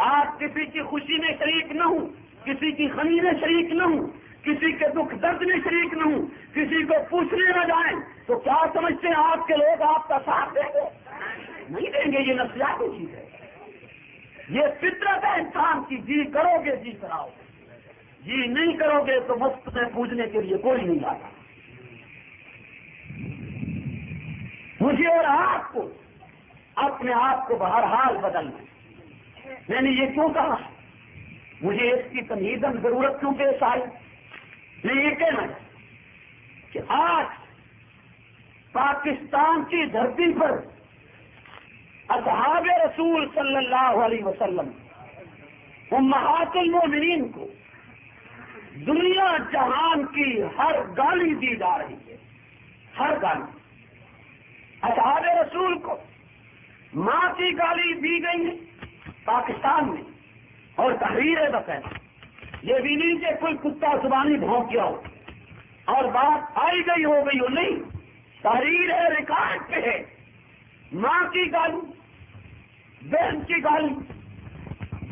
آپ کسی کی خوشی میں شریک نہ ہوں، کسی کی غمی میں شریک نہ ہوں، کسی کے دکھ درد میں شریک نہ ہوں، کسی کو پوچھنے نہ جائیں، تو کیا سمجھتے ہیں آپ کے لوگ آپ کا ساتھ دیں گے؟ نہیں دیں گے. یہ نفسیاتی چیز ہے، یہ فطرت ہے انسان کی. جی کرو گے جی کراؤ، جی نہیں کرو گے تو مفت میں پوجنے کے لیے کوئی نہیں آتا. مجھے اور آپ کو اپنے آپ کو بہرحال بدلنا. میں نے یہ کیوں کہا؟ مجھے اس کی تمہیدن ضرورت کیوں پیش آئی؟ میں یہ کہنا کہ آج پاکستان کی دھرتی پر اصحاب رسول صلی اللہ علیہ وسلم امہات المومنین کو دنیا جہان کی ہر گالی دی جا رہی ہے، ہر گالی. اصحاب رسول کو ماں کی گالی دی گئی ہے پاکستان میں، اور تحریر بقید یہ بھی نہیں کہ کوئی کتا زبانی بھونک گیا ہو اور بات آئی گئی ہو گئی ہو، نہیں. تحریر ہے، ریکارڈ پہ ہے. ماں کی گالی، بہن کی گالی،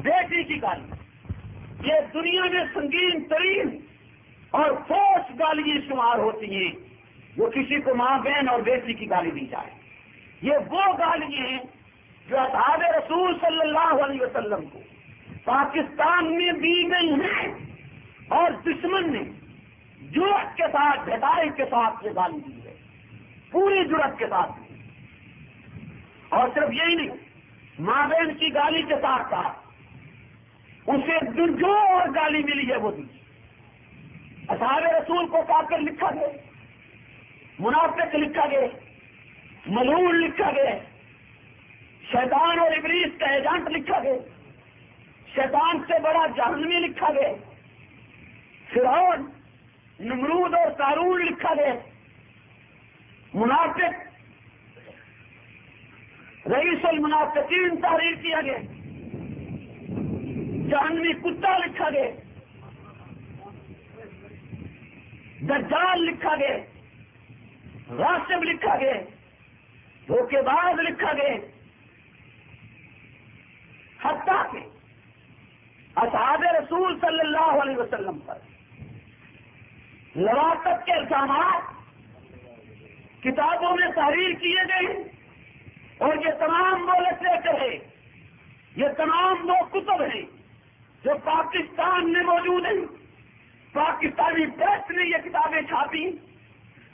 بیٹی کی گالی، یہ دنیا میں سنگین ترین اور فوش گالی شمار ہوتی ہیں. جو کسی کو ماں، بہن اور بیٹی کی گالی دی جائے، یہ وہ گالی ہیں جو اصحاب رسول صلی اللہ علیہ وسلم کو پاکستان میں دی گئی ہیں. اور دشمن نے جرأت کے ساتھ، ڈھٹائی کے ساتھ یہ گالی دی ہے، پوری جرأت کے ساتھ دی. اور صرف یہی نہیں، ماں بہن کی گالی کے ساتھ ساتھ اسے جو اور گالی ملی ہے وہ دی. اصحاب رسول کو کافر لکھا گیا، منافق لکھا گیا، ملعون لکھا گیا، شیطان اور ابلیس کا ایجنٹ لکھا گیا، شیطان سے بڑا جہنمی لکھا گیا، فرعون، نمرود اور قارون لکھا گیا، منافق رئیس المنافقین تحریر کیا گیا، جہنمی کتا لکھا گیا، دجال لکھا گیا، غاصب لکھا گیا، دھوکے باز لکھا گیا. حتیٰ کہ اصحاب رسول صلی اللہ علیہ وسلم پر لواطت کے الزامات کتابوں میں تحریر کیے گئے ہیں. اور یہ تمام وہ لٹریچر ہے، یہ تمام وہ کتب ہیں جو پاکستان میں موجود ہیں. پاکستانی پریس نے یہ کتابیں چھاپی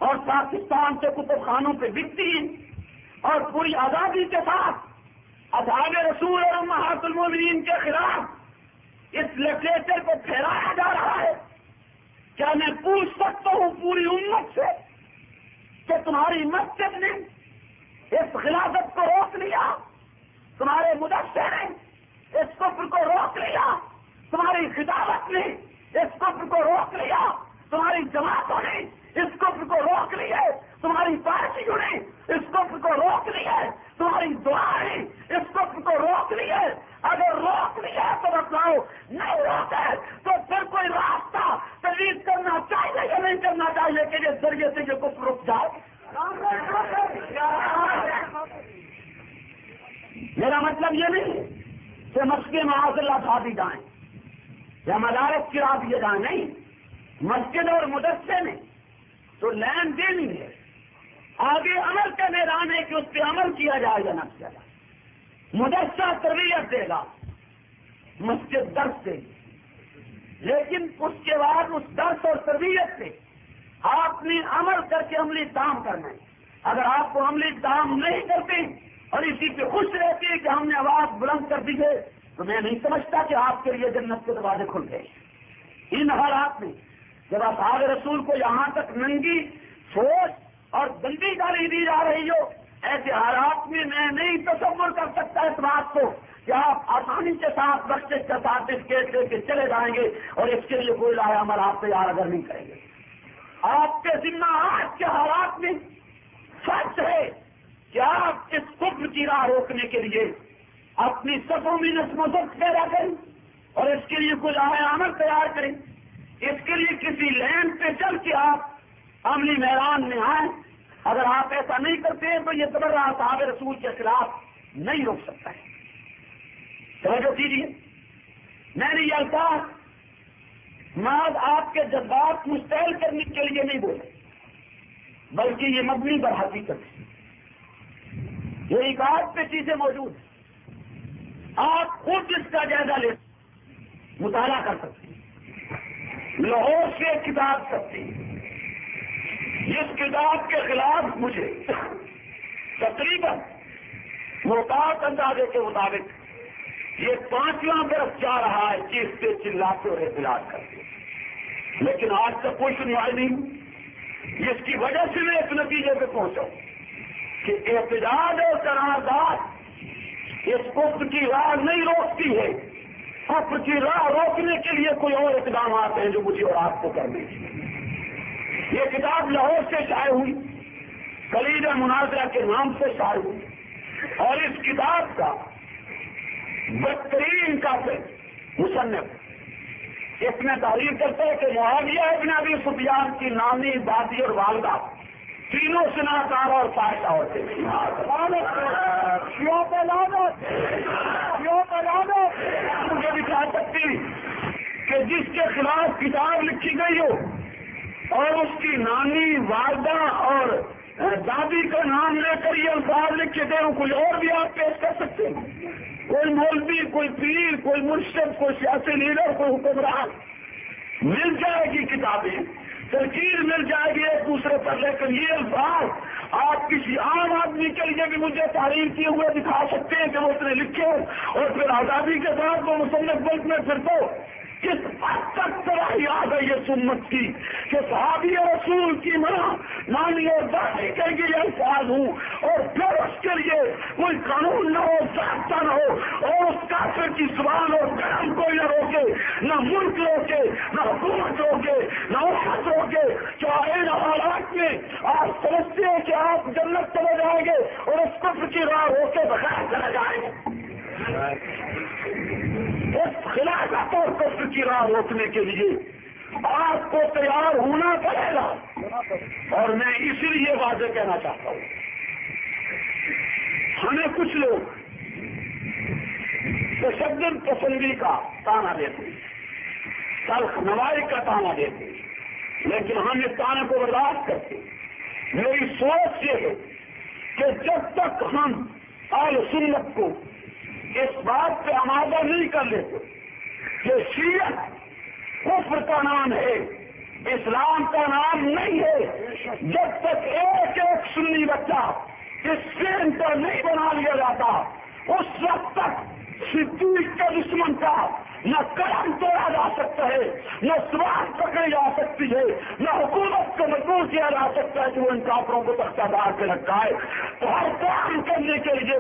اور پاکستان سے کتب خانوں پہ بکتی ہیں. اور پوری آزادی کے ساتھ اصحاب رسول اور امہات المومنین کے خلاف اس لٹریچر کو پھیلایا جا رہا ہے. کیا میں پوچھ سکتا ہوں پوری امت سے کہ تمہاری مسجد نے اس خلافت کو روک لیا، تمہارے مدثر نے اس کفر کو روک لیا، تمہاری خطابت نے اس کفر کو روک لیا، تمہاری جماعتوں نے اس کفر کو روک لیا، تمہاری پارٹیوں نے اس کفر کو روک لیا، تمہاری دعا نے اس کفر کو روک لیا. اگر روک لیا تو بتلاؤ، نہیں روکا تو پھر کوئی راستہ تجویز کرنا چاہیے یا نہیں کرنا چاہیے کہ اس ذریعے سے یہ کفر رک جائے. میرا مطلب یہ نہیں کہ مسجد معاذ اللہ کھا دی جائیں یا مدارس گرا دیے جائیں، نہیں. مسجد اور مدرسے میں تو لین دین ہی ہے، آگے عمل کا میدان ہے کہ اس پہ عمل کیا جائے یا نہ کیا جائے. مدرسہ تربیت دے گا، مسجد درس دے، لیکن اس کے بعد اس درس اور تربیت سے آپ نے عمل کر کے عملی کام کرنا ہے۔ اگر آپ کو عملی کام نہیں کرتے اور اسی پہ خوش رہتے کہ ہم نے آواز بلند کر دی ہے، تو میں نہیں سمجھتا کہ آپ کے لیے جنت کے دروازے کھل گئے۔ ان حالات میں جب اصحاب رسول کو یہاں تک ننگی سوچ اور گندی گالی دی جا رہی ہو، ایسے حالات میں میں نہیں تصور کر سکتا اس بات کو کہ آپ آسانی کے ساتھ بخشش کے ساتھ اس کیس لے کے چلے جائیں گے اور اس کے لیے کوئی لایا عمل آپ تیار اگر نہیں کریں گے۔ آپ کے ذمہ آج کے حالات میں سچ ہے کہ آپ اس کفر کی راہ روکنے کے لیے اپنی صفوں میں نظم و ضبط پیدا کریں اور اس کے لیے کوئی لایا عمل تیار کریں۔ اس کے لیے کسی لین پہ چل کے آپ عملی میدان میں آئیں۔ اگر آپ ایسا نہیں کرتے تو یہ تبرہ اصحاب رسول کے خلاف نہیں روک سکتا ہے۔ توجہ کیجیے، میں نے یہ الفاظ محض آپ کے جذبات مستعل کرنے کے لیے نہیں بولے، بلکہ یہ مبنی بر حقیقت ہے۔ یہ ایک پہ چیزیں موجود ہیں، آپ خود اس کا جائزہ لے مطالعہ کر سکتے ہیں، لاہور سے کتاب سکتے ہیں۔ اس کتاب کے خلاف مجھے تقریباً محتاط اندازے کے مطابق یہ 5واں برس جا رہا ہے کہ اس پہ چلاتے اور احتجاج کرتے، لیکن آج تک کوئی سنوائی نہیں۔ اس کی وجہ سے میں اس نتیجے پہ پہنچا کہ احتجاج اور قرارداد اس کفر کی راہ نہیں روکتی ہے، کفر کی راہ روکنے کے لیے کوئی اور اقدامات ہیں جو مجھے اور آپ کو کرنے چاہیے۔ یہ کتاب لاہور سے شائع ہوئی، کلیدہ مناظرہ کے نام سے شائع ہوئی، اور اس کتاب کا بدترین کاتب مصنف اس میں تحریر کرتا ہے کہ معاویہ ابن ابی سفیان کی نانی، دادی اور والدہ تینوں صنعتکار اور فائدہ ہوتے تھے۔ مجھے دکھا سکتی کہ جس کے خلاف کتاب لکھی گئی ہو اور اس کی نانی، والدہ اور دادی کا نام لے کر یہ الفاظ لکھے تھے، کوئی اور بھی آپ پیش کر سکتے ہیں؟ کوئی مولوی، کوئی پیر، کوئی مرشد، کوئی سیاسی لیڈر، کوئی حکمران، مل جائے گی کتابیں، ترکیب مل جائے گی ایک دوسرے پر، لیکن یہ الفاظ آپ کسی عام آدمی کے لیے بھی مجھے تحریر کیے ہوئے دکھا سکتے ہیں کہ وہ اس نے لکھے اور پھر آزادی کے ساتھ وہ مصنف ملک میں پھر تو کس حد تک طرح یاد ہے یہ سنت کی کہ صحابی رسول کی ماں، نانی اور دادی کے یہ الفاظ ہوں، اور پھر اس کے لیے کوئی قانون نہ ہو، ضابطہ نہ ہو، اور اس کافر کی زبان اور قلم کوئی نہ روکے، نہ ملک روکے، نہ حکومت روکے، نہ امت روکے۔ چاہے ان حالات میں آپ سمجھتے ہیں کہ آپ جنت چلے جائیں گے اور اس کفر کی راہ روکے بغیر چلے جائیں گے۔ اس خلافت اور کفر کی راہ روکنے کے لیے آپ کو تیار ہونا پڑے گا، اور میں اسی لیے واضح کہنا چاہتا ہوں، ہمیں کچھ لوگ تشدد پسندی کا تانا دیتے، تلخ نوائی کا تانا دیتے، لیکن ہم اس تانے کو برداشت کرتے۔ میری سوچ یہ ہے کہ جب تک ہم اہل سنت کو اس بات پہ آمادہ نہیں کر لیتے کہ شیعت کفر کا نام ہے، اسلام کا نام نہیں ہے، جب تک ایک ایک سنی بچہ اس سین پر نہیں بنا لیا جاتا، اس وقت تک صدیق کے دشمن کا نہ قلم توڑا جا سکتا ہے، نہ زبان پکڑی جا سکتی ہے، نہ حکومت کو مجبور کیا جا سکتا ہے کہ وہ ان کافروں کو تختہ دار کے لٹکائے۔ تو ہر کام کرنے کے لیے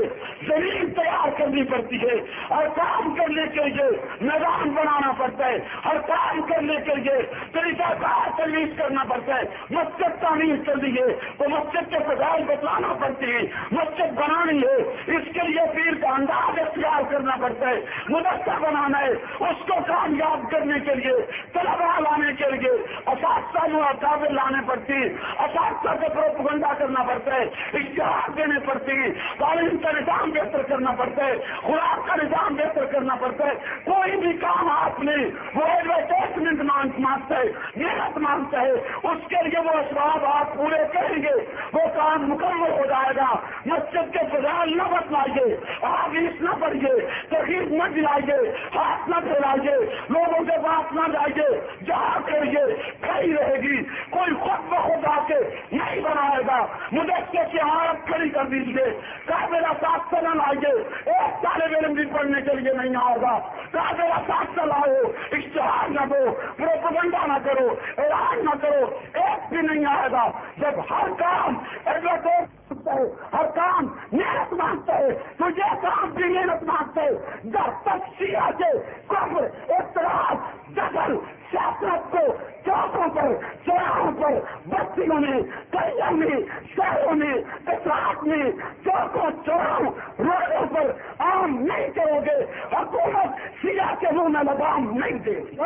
زمین تیار کرنی پڑتی ہے، ہر کام کرنے کے لیے میدان بنانا پڑتا ہے، ہر کام کرنے کے لیے طریقہ کار تجویز کرنا پڑتا ہے۔ مسجد تعمیر کرنی ہے تو مسجد کے فضائل بتلانا پڑتے ہیں، مسجد بنانی ہے اس کے لیے پیر کا انداز اختیار کرنا پڑتا ہے، مدرسہ بنانا ہے اس کو کامیاب کرنے کے لیے، طلبا لانے کے لیے اساتذہ معتبر لانے پڑتی ہے، اساتذہ سے پروپیگنڈا کرنا پڑتا ہے، اشتہار دینے پڑتی ہے، تعلیم کا نظام بہتر کرنا پڑتا ہے۔ ہے, خدا کا نظام بہتر کرنا پڑتا ہے. کوئی بھی کام آپ نے وہ ایڈورٹائزمنٹ مانگتا ہے, محنت مانگتا ہے, اس کے لیے وہ اسباب آپ پورے کریں گے, وہ کام مکمل ہو جائے گا. مسجد کے فضائل نہ بتلائیے, آویز نہ پڑھیے, ترغیب نہ دلائیے, ہاتھ نہ پھیلائیے, لوگوں کے پاس نہ جائیے, جہاں کریے کھڑی رہے گی. کوئی خود بخود آ کے نہیں بنائے گا. مدرسے کی عادت کھڑی کر دیجیے. کہا میرا ساتھ سے نہ لائیے, ایک طالب علم بھی پڑھنے کے لیے نہیں آئے گا. کہا میرا ساتھ سے لاؤ, اشتہار نہ دو, پروپیگنڈا نہ کرو, اعلان نہ کرو, ایک بھی نہیں آئے گا. جب ہر کام ایڈورٹائز ہے, ہر کام محنت مانگتا ہے, تو یہ کام بھی محنت مانگتا ہے. جب تک شیعہ کے کفر, اعتراض, دخل, سیاست کو چوکوں پر, چوراہوں پر, بستیوں میں, گلیوں میں, شہروں میں, اطلاعات میں, چوکوں چوراہوں, روڈوں پر عام نہیں کرو گے, حکومت شیعہ کے منہ میں لگام نہیں دے گی.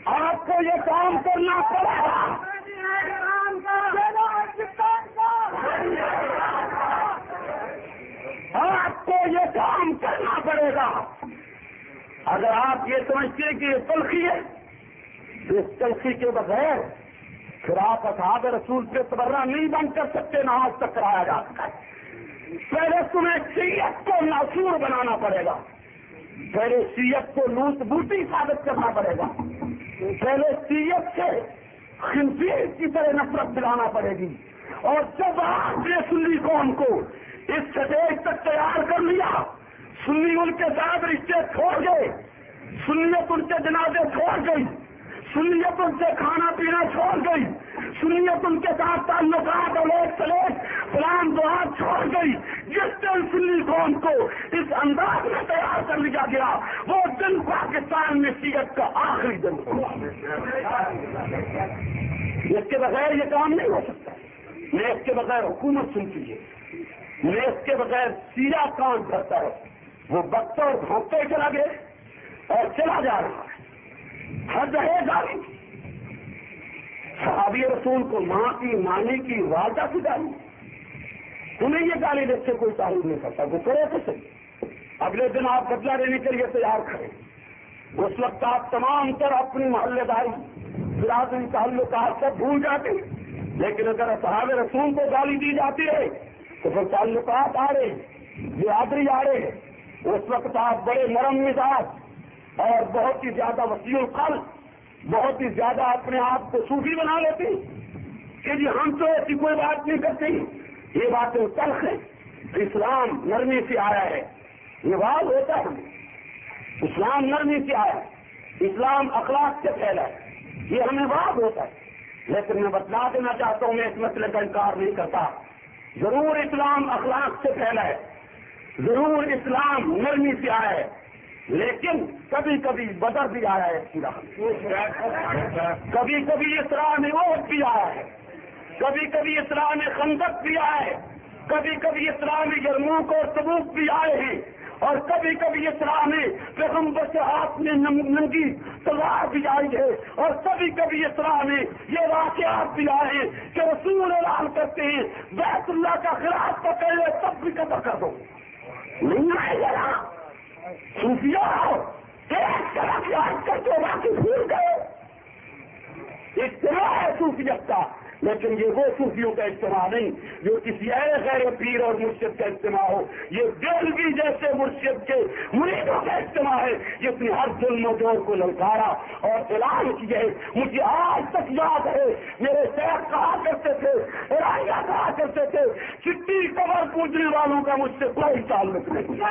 آپ کو یہ کام کرنا پڑے گا. آپ کو یہ کام کرنا پڑے گا. اگر آپ یہ سمجھتے کہ یہ تلخی ہے, اس تلخی کے بغیر پھر آپ اصحاب رسول سے تبرہ نہیں بن کر سکتے, نہ آج تک کرایا جا سکتا. پہلے تمہیں شیعت کو ناسور بنانا پڑے گا, پہلے شیعت کو لوٹ بوٹی ثابت کرنا پڑے گا, پہلے شیعت سے خنزیر کی طرح نفرت دلانا پڑے گی. اور جب آپ نے سنی قوم کو اس سٹیج تک تیار کر لیا, سنی ان کے ساتھ رشتے چھوڑ گئے, سنیت ان کے جنازے چھوڑ گئی, سنیت ان سے کھانا پینا چھوڑ گئی, سنیت ان کے ساتھ تعلقات الیک سلیک فلان دعا چھوڑ گئی. جس دن سنی قوم کو اس انداز میں تیار کر لیا گیا, وہ دن پاکستان میں شیعت کا آخری دن ہوا. اس کے بغیر یہ کام نہیں ہو سکتا. میں اس کے بغیر حکومت سنتی ہے, میں اس کے بغیر سیدھا کام کرتا ہے. وہ وقت اور بھونکتے چلا گئے اور چلا جا رہا ہے. ہر جگہ گالی, صحابی رسول کو ماں کی, نانی کی, والدہ کی گالی. انہیں یہ گالی دیکھ کے کوئی تعریف نہیں کرتا, وہ کرے تو صحیح. اگلے دن آپ بدلہ لینے کے لیے تیار کھڑے. اس وقت آپ تمام تر اپنی محلے داری, برادری, تعلقات سب بھول جاتے. لیکن اگر اصحاب رسول کو گالی دی جاتی ہے تو پھر تعلقات آ رہے, برادری آ رہے. اس وقت آپ بڑے نرم مزاج اور بہت ہی زیادہ وسیع القلب, بہت ہی زیادہ اپنے آپ کو صوفی بنا لیتے کہ جی ہم تو ایسی کوئی بات نہیں کرتے. یہ باتیں تلخ ہیں. اسلام نرمی سے آیا ہے, یہ بات ہوتا ہے. اسلام نرمی سے آیا ہے, اسلام اخلاق سے پھیلا ہے, یہ ہمیں بات ہوتا ہے. لیکن میں بتلا دینا چاہتا ہوں, میں اس مسئلے کا انکار نہیں کرتا. ضرور اسلام اخلاق سے پھیلا ہے, ضرور اسلام نرمی سے آیا ہے, لیکن کبھی کبھی بدر بھی آیا ہے پورا. کبھی کبھی اسلام عہد بھی آیا ہے, کبھی کبھی اسلام خندق بھی آیا ہے, کبھی کبھی اسلام یرموک اور تبوک بھی آئے ہیں, اور کبھی کبھی اسلام پیغمبر کے ہاتھ میں ننگی تلوار بھی آئی ہے, اور کبھی کبھی اسلام یہ واقعات بھی آئے ہیں کہ رسول اعلان کرتے ہیں بیت اللہ کا خلاف تو پہلے تب بھی قدر کر دو. نہیں آئے ذرا صوفیہ ایک طرح یاد کر کے باقی بھول گئے. اجتماع ہے صوفیت کا, لیکن یہ وہ صوفیوں کا اجتماع نہیں جو کسی غیر پیر اور مرشد کا اجتماع ہو. یہ دہلوی جیسے مرشد کے مریدوں کا اجتماع ہے جس نے ہر ظلم و جور کو للکارا اور اعلان کیا ہے. مجھے آج تک یاد ہے میرے شیخ کہا کرتے تھے, الہیہ کہا کرتے تھے, چٹی قبر پوجنے والوں کا مجھ سے کوئی تعلق نہیں.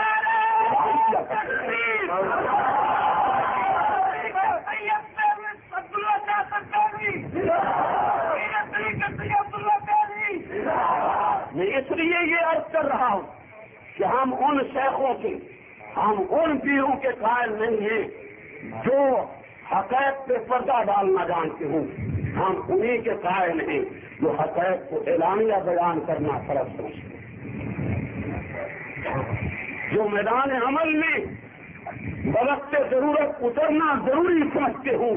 میں اس لیے یہ عرض کر رہا ہوں کہ ہم ان شیخوں کے, ہم ان پیروں کے قائل نہیں ہیں جو حقائق پہ پردہ ڈالنا جانتے ہوں. ہم انہیں کے قائل ہیں جو حقائق کو اعلانیہ بیان کرنا فرض سمجھتے ہیں، جو میدان عمل میں بوقت ضرورت اترنا ضروری سمجھتے ہوں،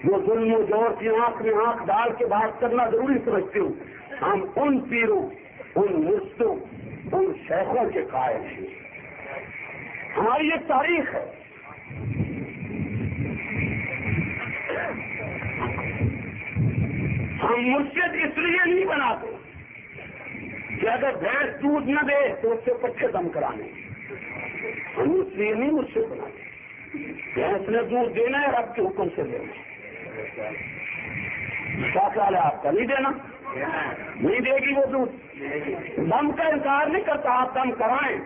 جو ظلم و جور کی آنکھ میں آنکھ ڈال کے بات کرنا ضروری سمجھتے ہوں، ہم ان پیروں، ان مرشدوں، ان شیخوں کے قائل ہیں۔ ہماری یہ تاریخ ہے۔ ہم مرشد اس لیے نہیں بناتے کہ اگر بھینس دودھ نہ دے تو اس سے پچھے دم کرانے، ہم اس لیے نہیں مرشد بناتے۔ بھینس نے دودھ دینا ہے، رب کے حکم سے دینا۔ کیا خیال ہے آپ کا؟ نہیں دینا، نہیں دے گی وہ دودھ۔ دم کا انکار نہیں کرتا، آپ دم کرائیں،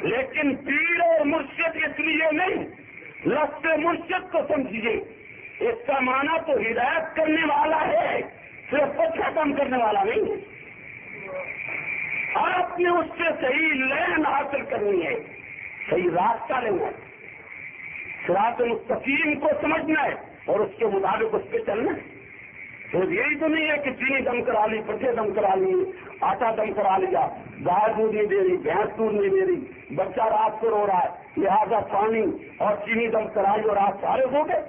لیکن پیر اور مرشد اس لیے نہیں، لفظ مرشد کو سمجھیے، اس کا معنی تو ہدایت کرنے والا ہے، صرف پچھا دم کرنے والا نہیں ہے۔ آپ نے اس سے صحیح لین حاصل کرنی ہے، صحیح راستہ لینا ہے، صراط مستقیم کو سمجھنا ہے اور اس کے مطابق اس پہ چلنا ہے۔ تو یہی تو نہیں ہے کہ چینی دم کرا لی، پٹھے دم کرا لی، آٹا دم کرا لیا، گائے دودھ نہیں دے رہی، بھینس دودھ نہیں دے رہی، بچہ رات کو رو رہا ہے، لہذا پانی اور چینی دم کرائی اور آپ سارے ہو گئے۔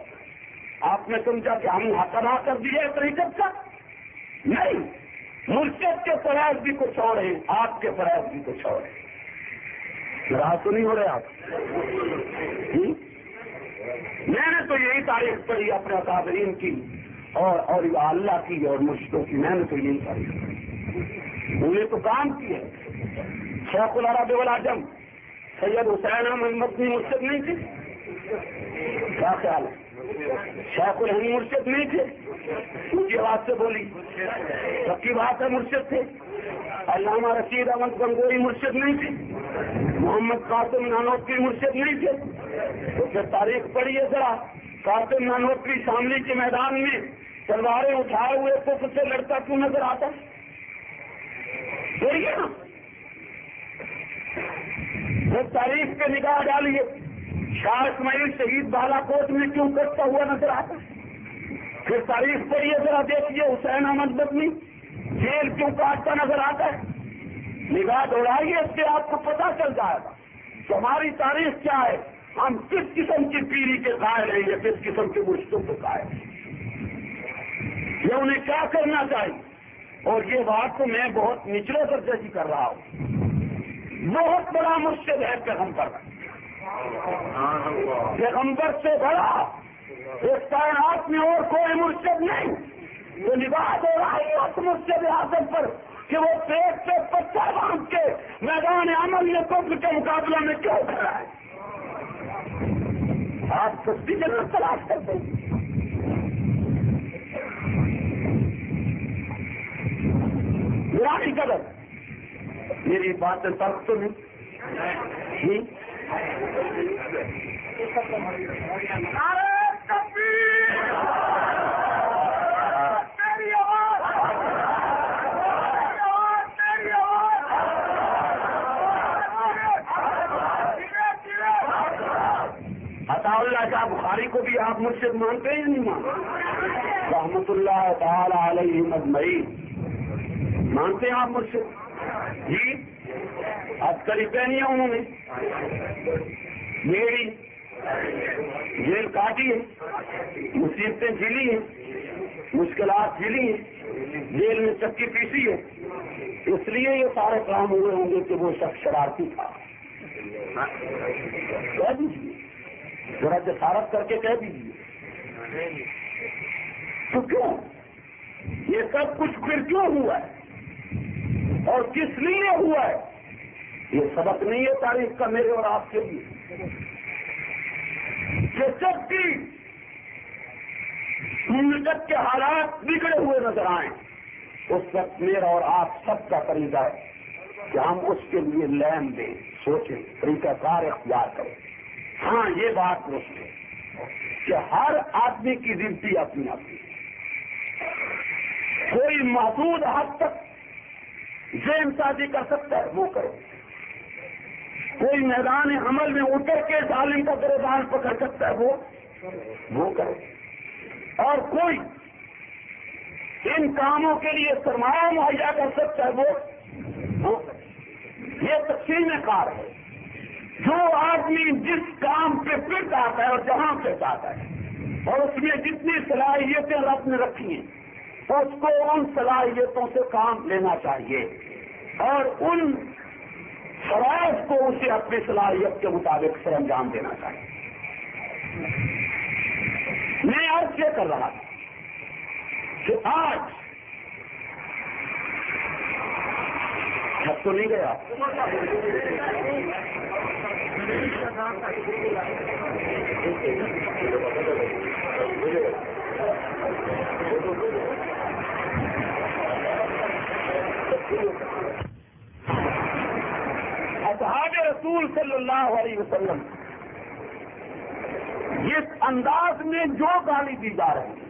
آپ نے سمجھا کہ ہم حق ادا کر دیا طریقت کا؟ نہیں، مرشد کے فرائض بھی کچھ اور ہیں، آپ کے فرائض بھی کچھ اور ہیں۔ راہ تو نہیں ہو رہے آپ؟ میں نے تو یہی تاریخ پڑھی اپنے اکابرین کی اور اللہ کی اور مرشدوں کی، میں نے تو یہی تاریخ پڑھی، انہوں نے تو کام کی ہے۔ شیخ العرب والعجم سید حسین احمد مدنی مرشد نہیں تھے؟ کیا خیال ہے؟ شیخ الہند مرشد نہیں تھے؟ اونچی آواز سے بولی، پکی بات ہے مرشد تھے۔ علامہ رشید احمد گنگوئی مرشد نہیں تھے؟ محمد قاسم نانوتوی مرشد نہیں تھے؟ تو پھر تاریخ پڑھیے ذرا، قاسم نانوتوی شاملی کے میدان میں تلواریں اٹھائے ہوئے کفر سے لڑتا کیوں نظر آتا؟ دیکھیے نا، پھر تاریخ پہ نگاہ ڈالیے، شاہ اسماعیل شہید بالا کوٹ میں کیوں کرتا ہوا نظر آتا؟ پھر تاریخ پڑھیے ذرا، دیکھیے حسین احمد مدنی جیل کیوں کاٹتا نظر آتا ہے؟ نگاہ دوڑائیے، اس سے آپ کو پتہ چل جائے گا کہ ہماری تاریخ کیا ہے، ہم کس قسم کی پیری کے قائل ہیں یا کس قسم کے مرشدوں کے قائل ہیں، یہ انہیں کیا کرنا چاہیے۔ اور یہ بات تو میں بہت نچلے درجے کی کر رہا ہوں، بہت بڑا مرشد ہے پیغمبر، پیغمبر سے بڑا اس کائنات میں اور کوئی مرشد نہیں۔ تو نگاہ دے رہا ہے اس مرشد اعظم پر کہ وہ پیٹ سے پچا باندھ کے میدان عمل میں کفر کے مقابلہ میں کیوں کھڑا ہے؟ آپ سستی جگہ تلاش کرتے ہیں۔ میرا قدر میری باتیں ترک تو نہیں؟ عطا اللہ شاہ بخاری کو بھی آپ مرشد مانتے ہیں یا نہیں مانتے؟ رحمت اللہ تعالی علیہ مجمعین، مانتے ہیں آپ مرشد؟ جی، عسکری پہنی ہے انہوں نے، میری جیل کاٹی ہے، مصیبتیں جھیلی ہیں، مشکلات جھیلی ہیں، جیل میں چکی پیسی ہے، اس لیے یہ سارے کام ہوئے ہوں گے کہ وہ شخص شرارتی تھا۔ کہہ دیجیے، ذرا جسارت کر کے کہہ دیجیے، تو کیوں یہ سب کچھ پھر کیوں ہوا ہے اور کس لیے ہوا ہے؟ یہ سبق نہیں ہے تاریخ کا میرے اور آپ کے لیے کہ جب بھی مملکت کے حالات بگڑے ہوئے نظر آئیں اس وقت میرا اور آپ سب کا طریقہ ہے کہ ہم اس کے لیے لین دیں، سوچیں، طریقہ کار اختیار کریں۔ ہاں، یہ بات درست ہے کہ ہر آدمی کی زندگی اپنی اپنی، کوئی محدود حد تک ذہن سازی کر سکتا ہے وہ کرے، کوئی میدان عمل میں اتر کے ظالم کا گریبان پکڑ سکتا ہے وہ کرے، اور کوئی ان کاموں کے لیے سرمایہ مہیا کر سکتا ہے وہ یہ تقسیم کار ہے. جو آدمی جس کام پہ فٹ آتا ہے اور جہاں پہ آتا ہے اور اس میں جتنی صلاحیتیں رب نے رکھی ہیں اس کو ان صلاحیتوں سے کام لینا چاہیے اور ان فرائض کو اسے اپنی صلاحیت کے مطابق سر انجام دینا چاہیے. میں عرض یہ کر رہا تھا کہ آج چھت تو نہیں گیا اصحاب رسول صلی اللہ علیہ وسلم اس انداز میں جو گالی دی جا رہی ہے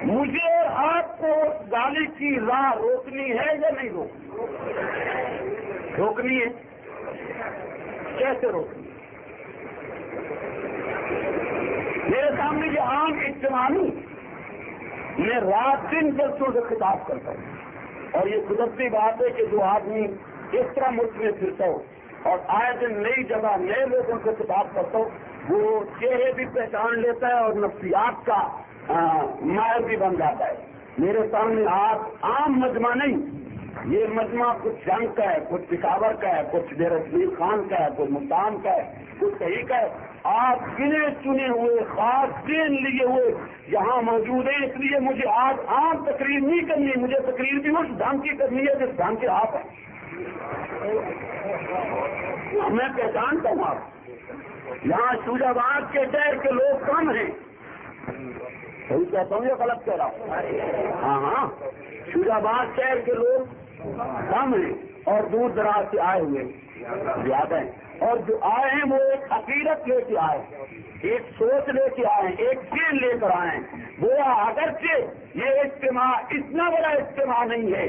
مجھے اور آپ کو اس گالی کی راہ روکنی ہے یا نہیں روکنی ہے؟ کیسے روکنی ہے؟ میرے سامنے یہ عام اجتماع نہیں، میں رات دن جلسوں سے خطاب کرتا ہوں اور یہ قدرتی بات ہے کہ جو آدمی اس طرح ملک میں پھرتا ہو اور آئے دن نئی جگہ نئے لوگوں سے خطاب کرتا ہو وہ چہرے بھی پہچان لیتا ہے اور نفسیات کا ماہر بھی بن جاتا ہے. میرے سامنے آپ عام مجمع نہیں، یہ مجمع کچھ جنگ کا ہے، کچھ پشاور کا ہے، کچھ دیر اسمیر خان کا ہے، کچھ ملتان کا ہے، کچھ صحیح کا ہے. آپ گنے چنے ہوئے خاص دین لیے ہوئے یہاں موجود ہیں، اس لیے مجھے آج عام تقریر نہیں کرنی، مجھے تقریر بھی اس ڈھنگ کی کرنی ہے جس ڈھنگ کے آپ ہیں. میں پہچانتا ہوں آپ یہاں شوج آباد کے شہر کے لوگ کم ہیں. صحیح کہتا ہوں یا غلط کہہ رہا ہوں؟ ہاں شوج آباد شہر کے لوگ کم ہیں اور دور دراز سے آئے ہوئے زیادہ ہیں اور جو آئے ہیں وہ ایک عقیدت لے کے آئے، ایک سوچ لے کے آئے، ایک دین لے کر آئے. وہ اگرچہ یہ اجتماع اتنا بڑا اجتماع نہیں ہے،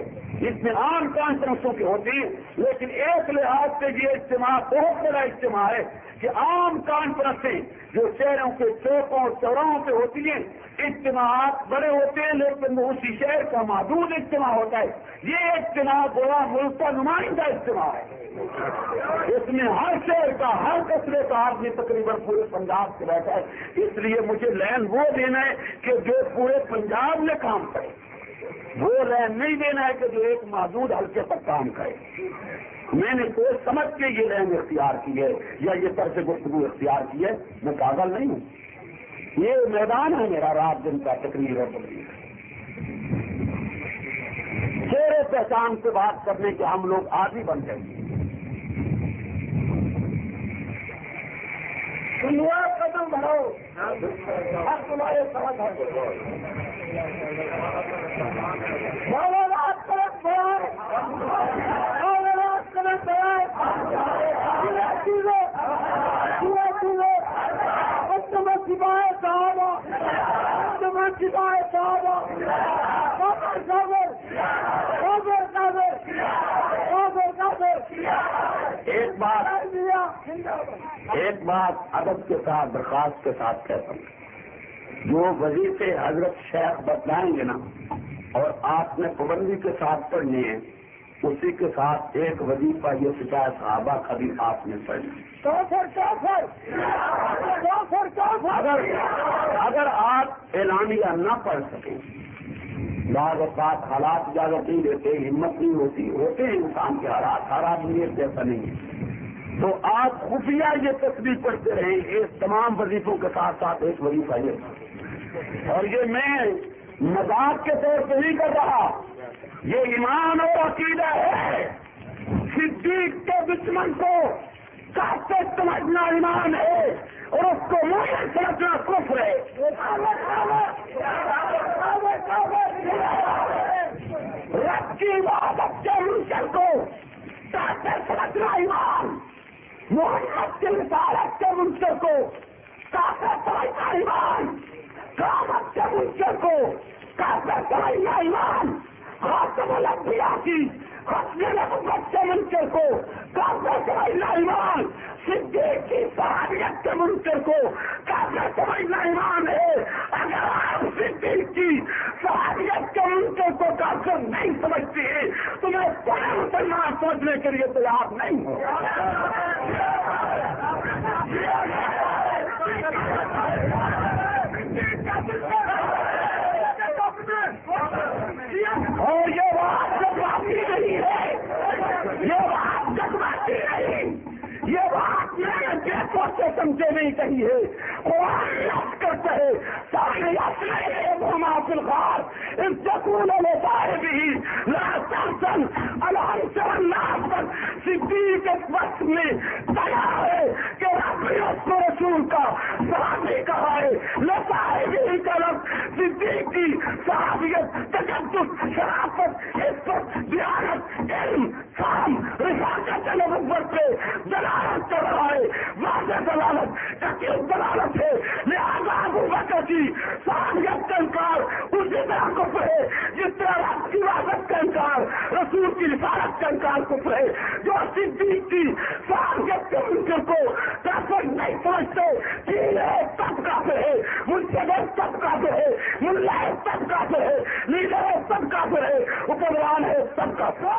اس میں عام کانفرنسوں کی ہوتی ہے، لیکن ایک لحاظ سے یہ اجتماع بہت بڑا اجتماع ہے کہ عام کانفرنسیں جو شہروں کے چوکوں اور چوراہوں پہ ہوتی ہیں اجتماعات بڑے ہوتے ہیں لیکن وہ اسی شہر کا محدود اجتماع ہوتا ہے. یہ اجتماع گویا ملک کا نمائندہ اجتماع ہے، اس میں ہر شہر کا ہر قصبے کا آدمی تقریباً پورے پنجاب سے بیٹھا ہے. اس لیے مجھے لین وہ دینا ہے کہ جو پورے پنجاب میں کام کرے، وہ لین نہیں دینا ہے کہ جو ایک محدود حلقے پر کام کرے. میں نے سوچ سمجھ کے یہ لین اختیار کی ہے یا یہ طرز گفتگو اختیار کی ہے. میں پاگل نہیں ہوں، یہ میدان ہے میرا رات دن کا تقریر اور تقریر. چہرے پہچان سے بات کرنے کے ہم لوگ عادی بن جائیں گے. قدم بڑھاؤ ہر تمہارے سمجھ ہے. ایک بات ادب کے ساتھ درخواست کے ساتھ کہتا ہوں، جو وظیفے حضرت شیخ بتلائیں گے نا اور آپ نے پابندی کے ساتھ پڑھنے ہیں اسی کے ساتھ ایک وظیفہ یہ شکایت صحابہ کا بھی آپ نے پڑھنا. اگر آپ اعلانیہ نہ پڑھ سکیں، بعض اوقات حالات اجازت نہیں دیتے، ہمت نہیں ہوتے ہیں انسان کے حالات، ہر آدمی ایک جیسا نہیں ہے، تو آپ خفیہ یہ تصویر پڑھتے رہیں اس تمام وظیفوں کے ساتھ ساتھ ایک وظیفہ یہ. اور یہ میں مذاق کے طور پہ نہیں کر رہا، یہ ایمان اور عقیدہ ہے. صدیق کے دشمن کو کافر سمجھنا ایمان ہے اور اس کو مومن سمجھنا کفر ہے. رب کی عبادت کے منکر کو کافر سمجھنا ایمان، محمد کی رسالت کے منکر کو کافر سمجھنا ایمان، قیامت کے منکر کو کافر سمجھنا ایمان، خاتم الانبیاء کی ختم نبوت کے منکر کو کافر سمجھنا ایمان، صدیق کی صحابیت کے منکر کو کافر سمجھنا ایمان ہے. اگر آپ صدیق کی صحابیت کے منکر کو کافر نہیں سمجھتی ہے، تمہیں کوئی مسلمان سمجھنے کے لیے تیار نہیں ہو۔ اور یہ بات جذباتی نہیں ہے، یہ بات جذباتی نہیں، یہ بات میں نے دیکھو سے سمجھے نہیں کہی ہے، قرآن لفظ کرتے ہیں صاحب فی الغار اذ یقول لصاحبہ لا تحزن الحمد للہ۔ صدیق اس وقت میں دیا ہے کہ رب نے اس کو رسول کا صحابی کہا ہے، لصاحبہ کا لفظ صدیق کی صحابیت، تقدس، شرافت، عزت، دیانت، علم، کام، رفاقت نبوت پہ دلالت کر رہا ہے، واضح دلالت، کثیر دلالت ہے۔ لہذا ابو بکر کی صحابیت کا انکار اسی طرح کفر ہے جس طرح رب کی وحدت کا انکار، رسول کی رسالت کا انکار کفر ہے۔ جو صدیق کی صحابیت کے منکر کو کافر نہیں سمجھتے، دین ہے سب کافر ہے، منکر ہے سب کافر ہے، ملا ہے سب کافر ہے، لیڈر ہے سب کافر ہے، حکمران ہے سب کافر ہے۔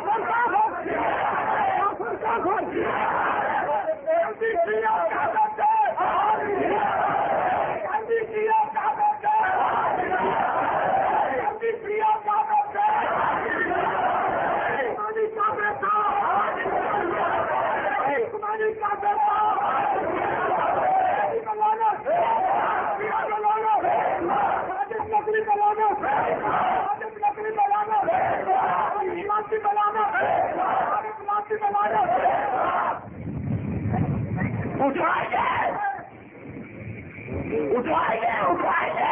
اٹھائیے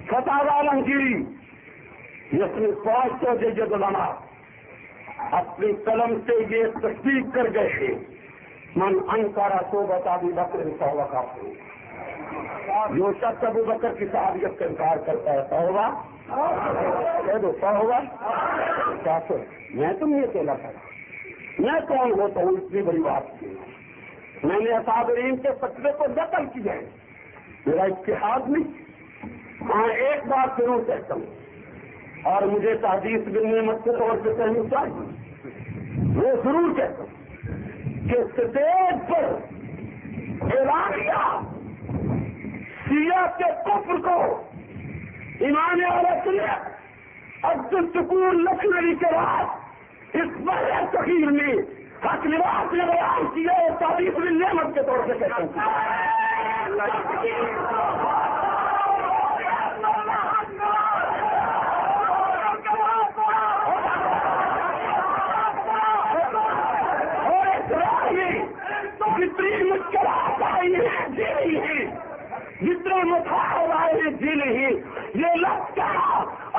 فتح عالمگیری جس میں 500 جج علماء اپنی قلم سے یہ تصدیق کر گئے ہیں، من انکر صحبت ابی بکر فہو کافر۔ جو شخص ابو بکر کی صحابیت کا انکار کرتا ہے فہو کافر۔ میں تم یہ کہنا پڑا، میں کون ہوتا ہوں اتنی بڑی بات کی؟ میں نے اصحابین کے فتوے کو نقل کیا ہے، میرا اتحاد نہیں۔ ہاں ایک بات ضرور کہتا ہوں، اور مجھے تحدیث بن نعمت کے طور پہ کہنی چاہیے، وہ ضرور کہتا ہوں کہ اسٹیج پر اعلانیہ شیعہ کے کفر کو امام اہل سنت عبد الشکور لکھنوی کے بعد اس بڑے تقریر میں حق لباس نے بیان کیا ہے، تحدیث بن نعمت کے طور پہ کہتا ہوں۔ جتنی مشکلات آئی ہیں جیلی ہی، جتنے مخاطب آئے ہیں جیلی ہی، یہ لگتا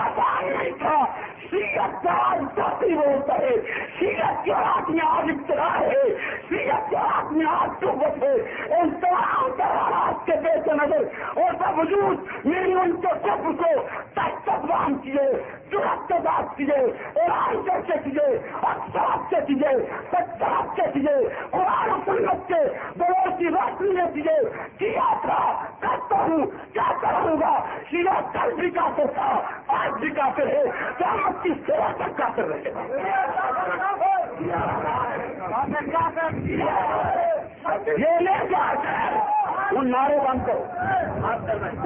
آسان نہیں تھا۔ شیعت کا آج ساتھی ہوتا ہے، شیعت کے ہاتھ میں آج ابتدا ہے، شیعت کے ہاتھ میں آج صحبت ہے۔ ان تمام حالات کے پیش نظر اور باوجود میری ان کے کفر کو تقوام کیے، جرات کیے، اعلان کر کے کیے، اکثر سے کیے، سچائی سے کیے، قرآن و سنت کے دور کی روشنی میں کیا تھا، کرتا ہوں، کیا کروں گا۔ شیعہ کل بھی کافر تھا، آج بھی کافر ہے، قیامت کی سیوا تک کافر رہے گا۔ یہ لے جا ان نعرے بند کرو،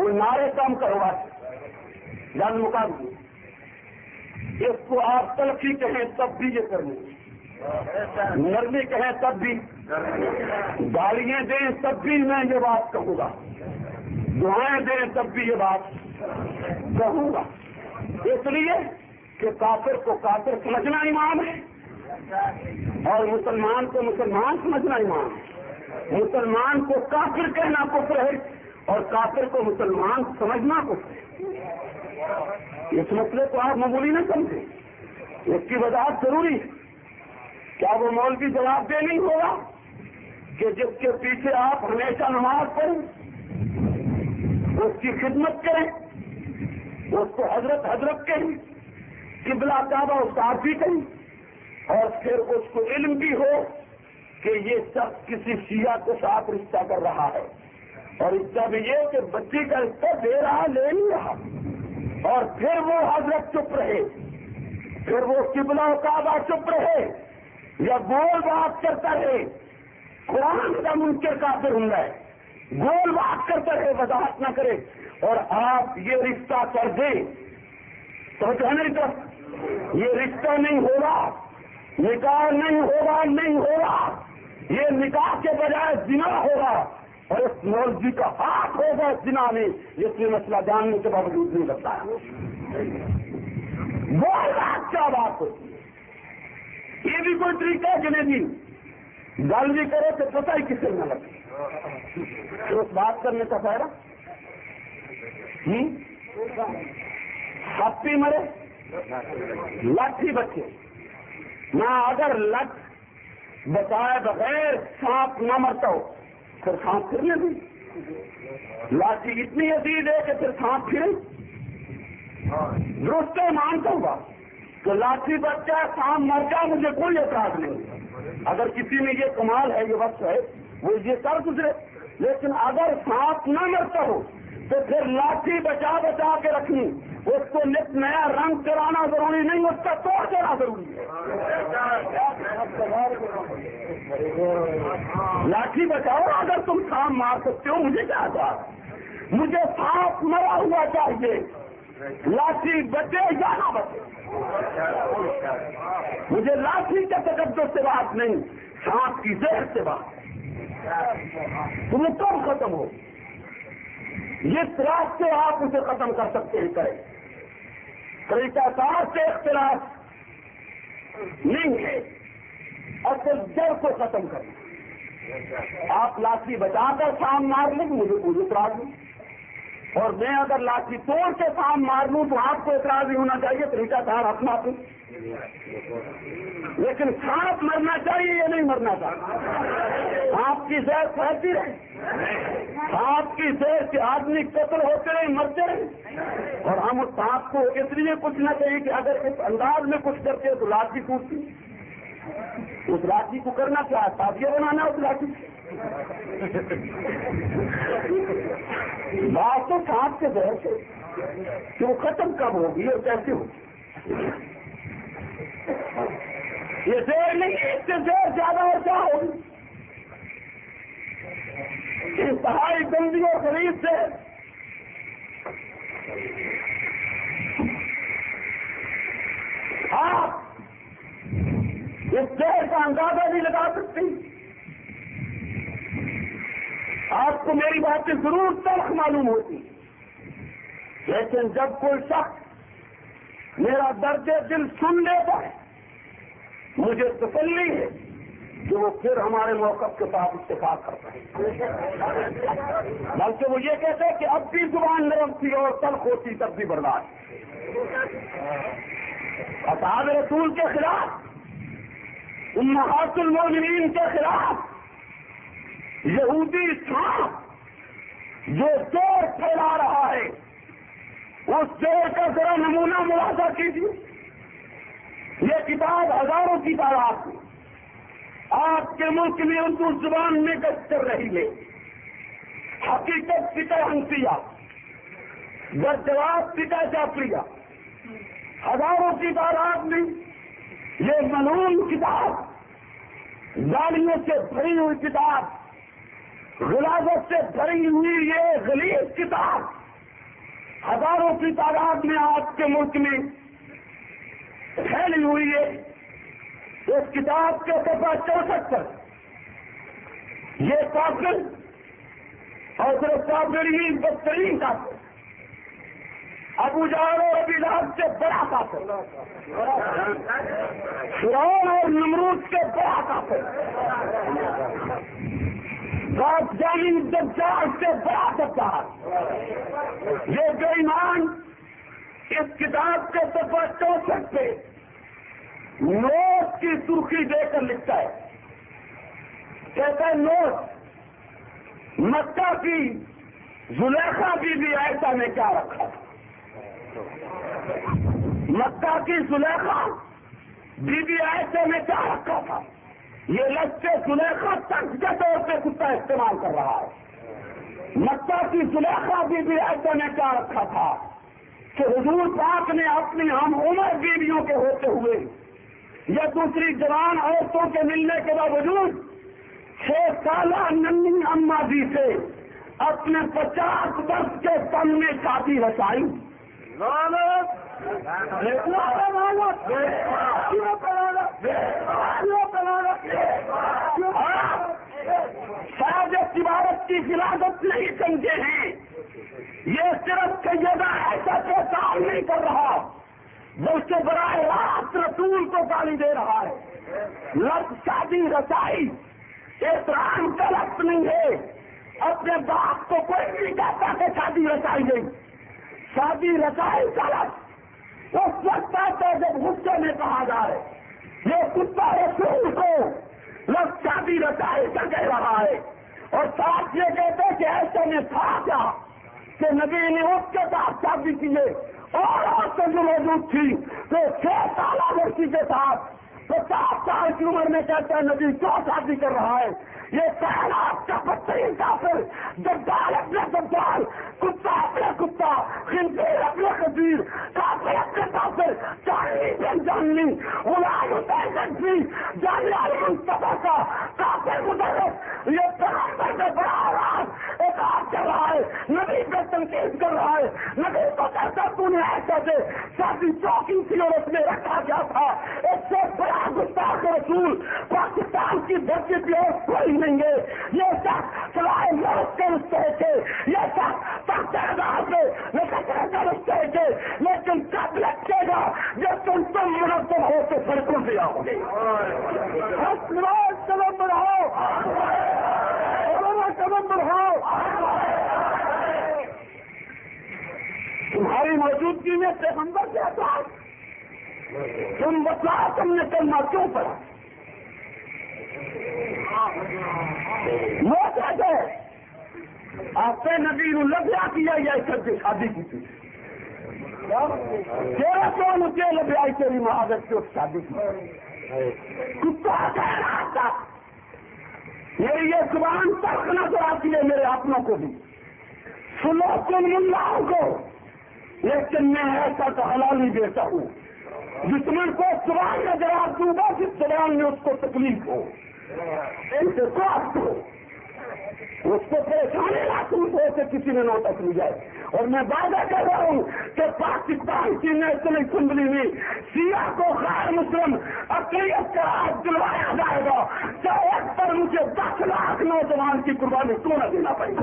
ان نعرے کم کرو، بات جان مقام کی۔ اس کو آپ تلخی کہیں تب بھی یہ کرنے، نرمی کہیں تب بھی، گالیاں دیں تب بھی میں یہ بات کہوں گا، دعائیں دیں تب بھی یہ بات کہوں گا، اس لیے کہ کافر کو کافر سمجھنا ایمان ہے اور مسلمان کو مسلمان سمجھنا ایمان ہے۔ مسلمان کو کافر کہنا کفر ہے اور کافر کو مسلمان سمجھنا کفر ہے۔ اس مسئلے کو آپ معمولی نہ سمجھیں، اس کی وضاحت ضروری ہے۔ کیا وہ مولوی جواب دے نہیں ہوگا کہ جس کے پیچھے آپ ہمیشہ نماز پڑھیں، اس کی خدمت کریں، اس کو حضرت حضرت کہیں، قبلہ کعبہ استاد بھی کہیں، اور پھر اس کو علم بھی ہو کہ یہ شخص کسی شیعہ کے ساتھ رشتہ کر رہا ہے، اور رشتہ بھی یہ کہ بچی کا رشتہ دے رہا لے نہیں رہا، اور پھر وہ حضرت چپ رہے، پھر وہ قبلہ و کعبہ چپ رہے یا گول بات کرتا رہے، قرآن کا منکر کافر ہوں گے، گول بات کرتا رہے، وضاحت نہ کرے، اور آپ یہ رشتہ کر دیں تو نہیں تو یہ رشتہ نہیں ہوگا، نکاح نہیں ہوگا، نہیں ہوگا، یہ نکاح کے بجائے زنا ہوگا، اور اس مولوی کا ہاتھ ہوگا اس زنا میں، جس نے مسئلہ جاننے کے باوجود نہیں بتایا۔ گول بات کیا بات ہوتی ہے؟ یہ بھی کوئی طریقہ ہے کہ نہیں؟ گل بھی کرے تو پتہ ہی کسی نہ لگے، تو اس بات کرنے کا فائدہ ہپی مرے لٹ ہی بچے نہ، اگر لٹ بچائے بغیر سانپ نہ مرتا ہو پھر سانپ پھرنے بھی، لاٹھی اتنی عزیز ہے کہ پھر سانپ پھرے، درست مانتا ہوں بات کہ لاٹھی بچ جائے سانپ مر جائے مجھے کوئی اعتراض نہیں، اگر کسی میں یہ کمال ہے، یہ وقت ہے، وہ یہ کر گزرے، لیکن اگر سانپ نہ مرتا ہو تو پھر لاٹھی بچا بچا کے رکھنی، اس کو نت نیا رنگ کرانا ضروری نہیں، اس کا توڑ دینا ضروری ہے۔ لاٹھی بچاؤ، اگر تم سانپ مار سکتے ہو، مجھے کیا بات، مجھے سانپ مرا ہوا چاہیے، لاٹھی بچے یا نہ بچے، مجھے لاٹھی کے تقدس سے بات نہیں، سانپ کی زہر سے بات، تمہیں کب ختم ہو، جس راستے آپ اسے ختم کر سکتے ہیں کریں، طریقہ کار سے اختلاف نہیں ہے، اصل جڑ کو ختم کرنا۔ آپ لاٹھی بچا کر سام مار لیں مجھے کوئی اعتراض نہیں، اور میں اگر لاٹھی توڑ کے سام مار لوں تو آپ کو اعتراض نہیں ہونا چاہیے، طریقہ کار اپنا اپنا، لیکن سانپ مرنا چاہیے یا نہیں مرنا چاہیے؟ سانپ کی زہر پھیلتی رہے، سانپ کی زہر سے آدمی قتل ہوتے رہے، مرتے رہے، اور ہم اس سانپ کو اس لیے کچھ نہ چاہیے کہ اگر اس انداز میں کچھ کرتے تو لاٹھی ٹوٹتی، اس لاٹھی کو کرنا کیا ہے، تازیہ بنانا اس لاٹھی، بات تو سانپ کے زہر سے کہ وہ ختم کب ہوگی اور کیسے ہوگی، یہ زہر نہیں، اس سے زہر زیادہ اور کیا ہوگی، انتہائی گندی اور غلیظ سے آپ اس زہر کا اندازہ نہیں لگا سکتے۔ آپ کو میری باتیں ضرور تلخ معلوم ہوتی، لیکن جب کوئی شخص میرا درد دل سن لیتا ہے مجھے تسلی ہے کہ وہ پھر ہمارے موقف کے ساتھ اتفاق کرتا ہے، بلکہ وہ یہ کہتے ہیں کہ اب بھی زبان نرم تھی اور تلخ ہوتی تب بھی برداشت، اصحاب رسول کے خلاف، امہات المومنین کے خلاف یہودی سانپ جو زور پھیلا رہا ہے، اس زور کا ذرا نمونہ ملاحظہ کیجیے۔ یہ کتاب ہزاروں کی تعداد میں آپ کے ملک میں اردو زبان میں گشت کر رہی ہے، حقیقت فکر ہنسیا، جواب فکر جعفریہ، ہزاروں کی تعداد میں یہ ملعون کتاب، گالیوں سے بھری ہوئی کتاب، غلاظت سے بھری ہوئی یہ غلیظ کتاب ہزاروں کی تعداد میں آپ کے ملک میں پھیلی ہوئی ہے۔ اس کتاب کے صفحہ 64 پر یہ کافر اور صرف کافری بدترین کافر، ابو جہل اور ابی لہب سے بڑا کافر، فرعون اور نمرود سے بڑا کافر، جانی دجال سے بڑا دجال، یہ بے ایمان اس کتاب کے صفحہ 64 پہ نوٹ کی سرخی دے کر لکھتا ہے، کہتا ہے نوٹ مکہ کی زلیخا بی بی عائشہ نے کیا رکھا، مکہ کی زلیخا بی بی عائشہ نے کیا رکھا تھا، یہ لفظ زلیخا طرز کے طور پہ کتا استعمال کر رہا ہے، مکہ کی زلیخا بی بی عائشہ نے کیا رکھا تھا، کہ حضور پاک نے اپنی ہم عمر بیویوں کے ہوتے ہوئے یا دوسری جوان عورتوں کے ملنے کے باوجود 6 سالہ ننھی اما جی سے اپنے 50 برس کے کم میں شادی رچائی. شاید عبارت کی خلافت نہیں سمجھے ہیں. یہ صرف سیدہ ایسا سے کام نہیں کر رہا بلکہ براہ راست رسول کو گالی دے رہا ہے. لفظ شادی رچائی احترام کا لفظ نہیں ہے. اپنے باپ کو کوئی نہیں کہتا کہ شادی رچائی گئی. شادی رچائی کا لفظ اس وقت آتا ہے جب غصے میں کہا جائے. یہ کتا رسول کو لفظ شادی رچائی کا کہہ رہا ہے اور ساتھ یہ کہتے کہ ایسے میں تھا کیا کہ نبی نے اس کے ساتھ شادی کی ہے اور عورتیں جو موجود تھی تو 6 سالہ لڑکی کے ساتھ 50 سال کی عمر میں کہتے ہیں نبی کیوں شادی کر رہا ہے. یہ کائنات کا بدترین کافر دجال اپنے دجال کتا اپنے کتا خنزیر اپنے خنزیر کافر اپنے کافر جانلی بن جانلی غلام حسین نقوی جانلی علی مصطفیٰ کا کافر مدرس یہ پیغمبر میں بڑا راز ایک آپ کر رہا ہے. نبی پہ تنقید کر رہا ہے. نبی کو کہتا تو نے ایسا سے شادی چوکی تھی اور اس میں رکھا گیا تھا. اس سے بڑا گستاخ رسول پاکستان کی دھرتی پہ اور کوئی نہیں ہے. یہ شخص سوائے موت کے رشتے تھے. یہ شخص تختار سے رشتے تھے لیکن کب لگے گا جب تم منظم ہو کے سڑکوں سے آؤ گے. قدم بڑھاؤ قدم بڑھاؤ. تمہاری موجودگی میں پیغمبر کے ساتھ تم بتلاؤ تم نے کلمہ کیوں پڑھا. آپ نے نبی لبیا کیا یا سب کی شادی کی تھی. تیرا کیوں مجھے لبیا تیری معادت سے شادی کی. کتا کہہ رہا تھا میری یہ زبان تک نظر آتی ہے میرے اپنوں کو بھی سنو تم ملاؤں کو لیکن میں ایسا تو حلال نہیں دیتا ہوں دشمن کو زبان میں جواب دوں گا جس زبان میں اس کو تکلیف ہو ان سے سواست ہو اس کو پریشانی محسوس ہو کہ کسی نے نوٹس لی جائے. اور میں وعدہ کر رہا ہوں کہ پاکستان کی نیشنل اسمبلی میں سیاہ کو غیر مسلم اقلیت کا حق دلوایا جائے گا چاہے ایک پر مجھے 10 لاکھ نوجوان کی قربانی کیوں نہ دینا پڑے گا.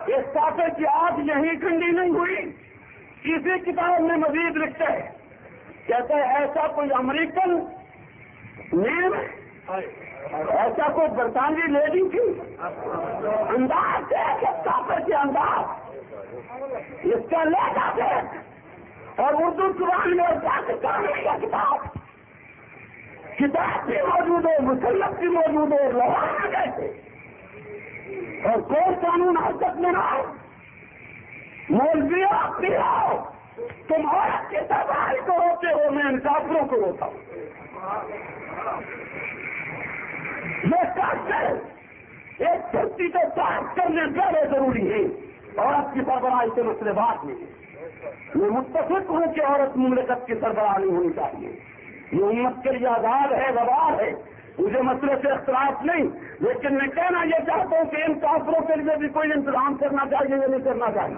اس کافر کی آگ یہیں ٹھنڈی نہیں ہوئی. کسی کتاب میں مزید لکھتے ہیں کہتے ہیں ایسا کوئی امریکن نیم ایسا کوئی برطانوی لیڈی تھی انداز ہے کہ کافر کے انداز اس کا لے جاتے اور اردو زبان میں اور پاکستان میں یہ کتاب بھی موجود ہے مسلط بھی موجود ہے روانہ کیسے اور کوئی قانون حرکت میں نہ ہو. مولوی اپنی آؤ تم عورت کے سوال کو ہوتے ہو میں ان کافروں کو ہوتا ہوں. یہ کافر ایک دھرتی کو صاف کرنے زیادہ ضروری ہے. عورت کی سربراہی سے مسئلے بات نہیں ہے. میں متفق ہوں کہ عورت مملکت کی سربراہی ہونی چاہیے. یہ امت کے لیے آزاد ہے وبال ہے مجھے مسئلے سے اختلاف نہیں لیکن میں کہنا یہ چاہتا ہوں کہ ان کافروں کے لیے بھی کوئی انتظام کرنا چاہیے یا نہیں کرنا چاہیے.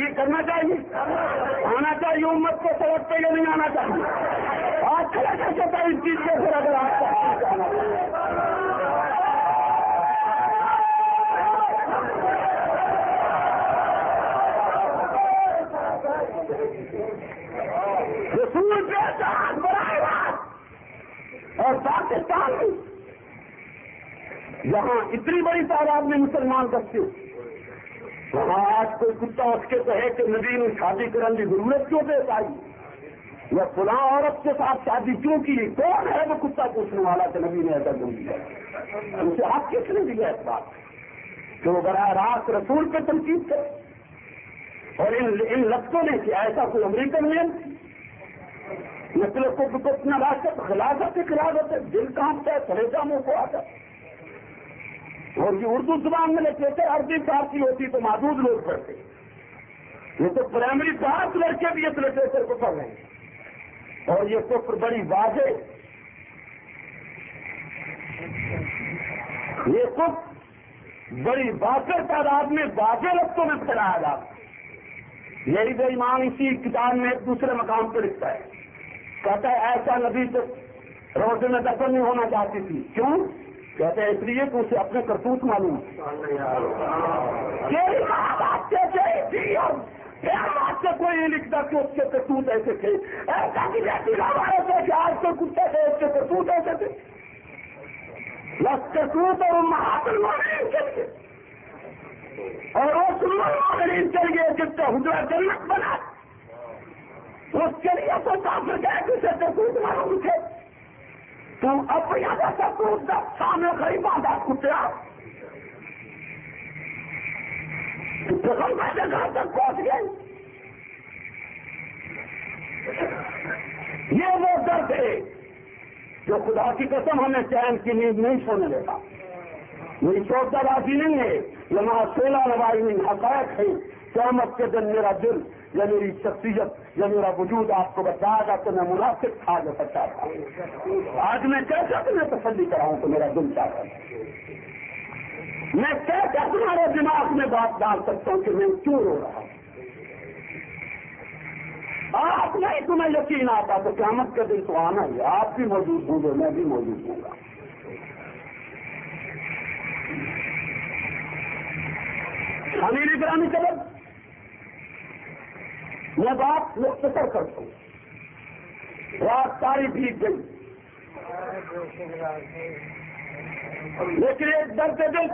یہ کرنا چاہیے آنا چاہیے امت کو سڑک پہ یہ نہیں آنا چاہیے. آج کھڑا کر سکتا اس چیز کے پھر اگر آپ رسول کے ساتھ براہ راست اور پاکستان میں جہاں اتنی بڑی تعداد میں مسلمان بچے وہاں آج کوئی کتا اس کے کہے کہ نبی نے شادی کرنے کی ضرورت کیوں پیش آئی. یا فلاں عورت کے ساتھ شادی کیوں کی؟ کون ہے وہ کتا پوچھنے والا کہ نبی نے ایسا کیوں کیا؟ ان سے حق کس نے دیا اس بات کہ وہ براہ راست رسول پہ تنقید کرے؟ اور ان لفظوں نے کہ ایسا کوئی امریکن میں نقل کو اپنا راستہ خلافت کے خلاف ہوتا ہے، دل کانپتا ہے، کلیجہ منہ کو آتا ہے۔ اور یہ اردو زبان میں لکھتے تھے، عربی فارسی ہوتی تو محدود لوگ پڑھتے، یہ تو پرائمری 5 لڑکے بھی اس لٹریچر کو پڑھ رہے ہیں۔ اور یہ کفر بڑی واضح، یہ کفر بڑی واضح تعداد میں واضح لفظوں میں پھیلایا جاتا ہے۔ یہی بے ایمان اسی کتاب میں ایک دوسرے مقام پہ لکھتا ہے، کہتا ہے ایسا نبی تو روزے میں دفن نہیں ہونا چاہتی تھی، کیوں؟ کہتے ہیں اس لیے کہ اسے اپنے کرتوت معلوم آپ سے کوئی نہیں لکھتا کہ اس کے کرتوت ایسے تھے، ایسا کہ آج تو کتے تھے اس کے کرتوت ایسے تھے، بس کرتوت اور المومنین چلیے، اور اس المومنین چلیے جس کا حجرہ جنت بنا، اس کے لیے تو کافر گئے کہ اسے کرتوت معلوم تھے۔ تم اپنی کرتوت سامنے کئی باندھا کتیا کیسے گھر تک پہنچ گئے؟ یہ وہ درد ہے جو خدا کی قسم ہمیں چین کی نیند نہیں سونے دیتا۔ میری چوتھا بازی نہیں ہے، یہ وہاں 16 لوائی حقائق ہے۔ قیامت کے دن میرا دل یا میری شخصیت یا میرا وجود آپ کو بتائے گا کہ میں منافق تھا جو سچا تھا۔ آج میں کیسے تمہیں تسلی کراؤں کہ میرا دل چاہتا ہے؟ میں کیسے تمہارے دماغ میں بات ڈال سکتا ہوں کہ میں کیوں رو رہا ہوں؟ آپ نہیں تمہیں یقین آتا تو قیامت کے دن تو آنا ہی، آپ بھی موجود ہوں گے، میں بھی موجود ہوں گا۔ امیر گرامی قدر، میں بات مختصر کرتا ہوں۔ رات ساری بھیگ گئی، لیکن ایک درد دل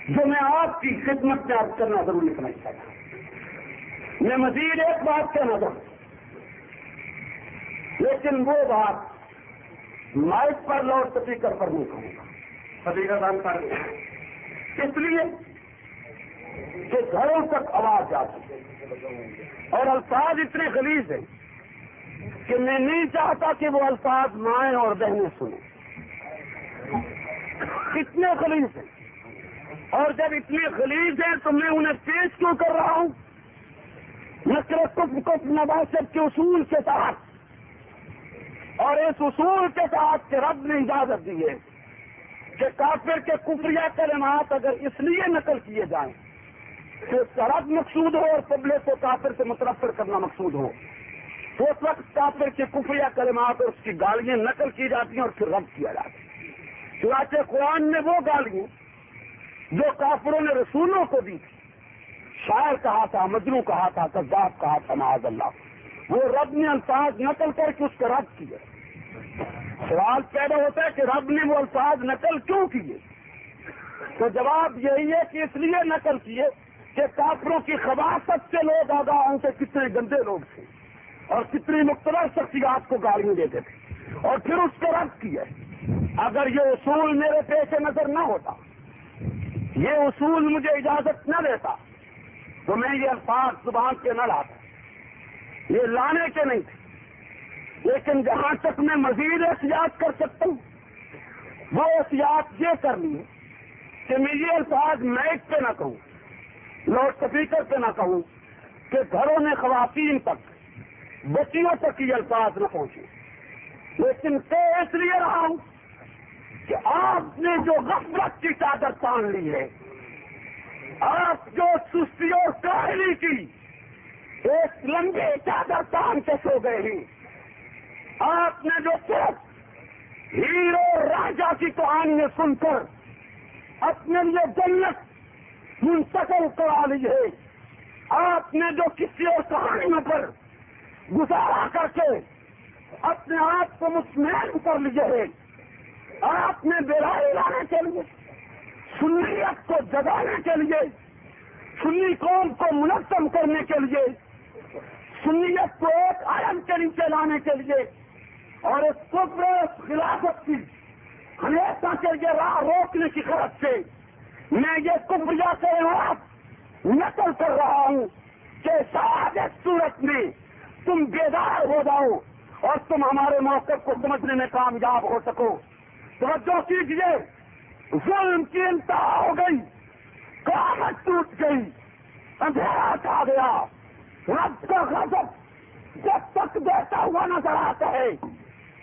جو میں آپ کی خدمت میں عرض کرنا ضروری سمجھتا تھا۔ میں مزید ایک بات کہنا چاہتا ہوں، لیکن وہ بات مائک پر لاؤڈ اسپیکر پر نہیں کہوں گا، اسپیکر بند کر دیں، اس لیے کہ گھروں تک آواز جاتی ہے اور الفاظ اتنے غلیظ ہیں کہ میں نہیں چاہتا کہ وہ الفاظ مائیں اور بہنیں سنیں، اتنے غلیظ ہیں۔ اور جب اتنے غلیظ ہیں تو میں انہیں پیش کیوں کر رہا ہوں؟ نقل کفر نواسط کے اصول کے ساتھ، اور اس اصول کے ساتھ کہ رب نے اجازت دی ہے کہ کافر کے کفریہ کلمات اگر اس لیے نقل کیے جائیں کہ اس کا رد مقصود ہو اور پبلک کو کافر سے متنفر کرنا مقصود ہو، تو اس وقت کافر کے کفریہ کلمات اور اس کی گالیاں نقل کی جاتی ہیں اور پھر رد کیا جاتا ہے۔ چنانچہ قرآن نے وہ گالیاں جو کافروں نے رسولوں کو دی تھی، شاعر کہا تھا، مجنوں کہا تھا، کذاب کہا تھا، معاذ اللہ، وہ رب نے الفاظ نقل کر کے اس کا رد کیا۔ سوال پیدا ہوتا ہے کہ رب نے وہ الفاظ نقل کیوں کیے؟ تو جواب یہی ہے کہ اس لیے نقل کیے کہ کافروں کی خباثت سے لوگ آگاہ ہوں کہ کتنے گندے لوگ تھے اور کتنی مختلف شخصیات کو گالیاں دیتے تھے، اور پھر اس کو رد کیا۔ اگر یہ اصول میرے پیش نظر نہ ہوتا، یہ اصول مجھے اجازت نہ دیتا، تو میں یہ الفاظ زبان پہ نہ لاتا، یہ لانے کے نہیں تھے۔ لیکن جہاں تک میں مزید احتیاط کر سکتا ہوں وہ احتیاط یہ کرنی ہے کہ میں یہ الفاظ مائک پہ نہ کہوں، لاؤڈ اسپیکر پہ نہ کہوں، کہ گھروں میں خواتین تک، بچیوں تک یہ الفاظ نہ پہنچے، لیکن کہہ اس لیے رہا ہوں کہ آپ نے جو غفلت کی چادر تان لی ہے، آپ جو سستی اور کاہلی کی ایک لمبی چادر تان کے سو گئے ہیں، آپ نے جو صرف ہیرو راجا کی کہانیاں سن کر اپنے لیے جنت منتقل کرا لی ہے، آپ نے جو کسی اور کہانیوں پر گزارا کر کے اپنے آپ کو مطمئن کر لیے ہے، آپ نے بیداری لانے کے لیے، سنیت کو جگانے کے لیے، سنی قوم کو منظم کرنے کے لیے سنیت کو ایک آئین کے نیچے لانے کے لیے اور اس کفر خلافت کی ہمیشہ کے لیے راہ روکنے کی غرض سے میں یہ کفریہ سے نقل کر رہا ہوں کہ شاید اس صورت میں تم بیدار ہو جاؤ اور تم ہمارے موقف کو سمجھنے میں کامیاب ہو سکو. توجہ کیجیے، ظلم کی انتہا ہو گئی، قیامت ٹوٹ گئی، اندھیرا چھا گیا. رب کا غضب جب تک دیتا ہوا نظر آتا ہے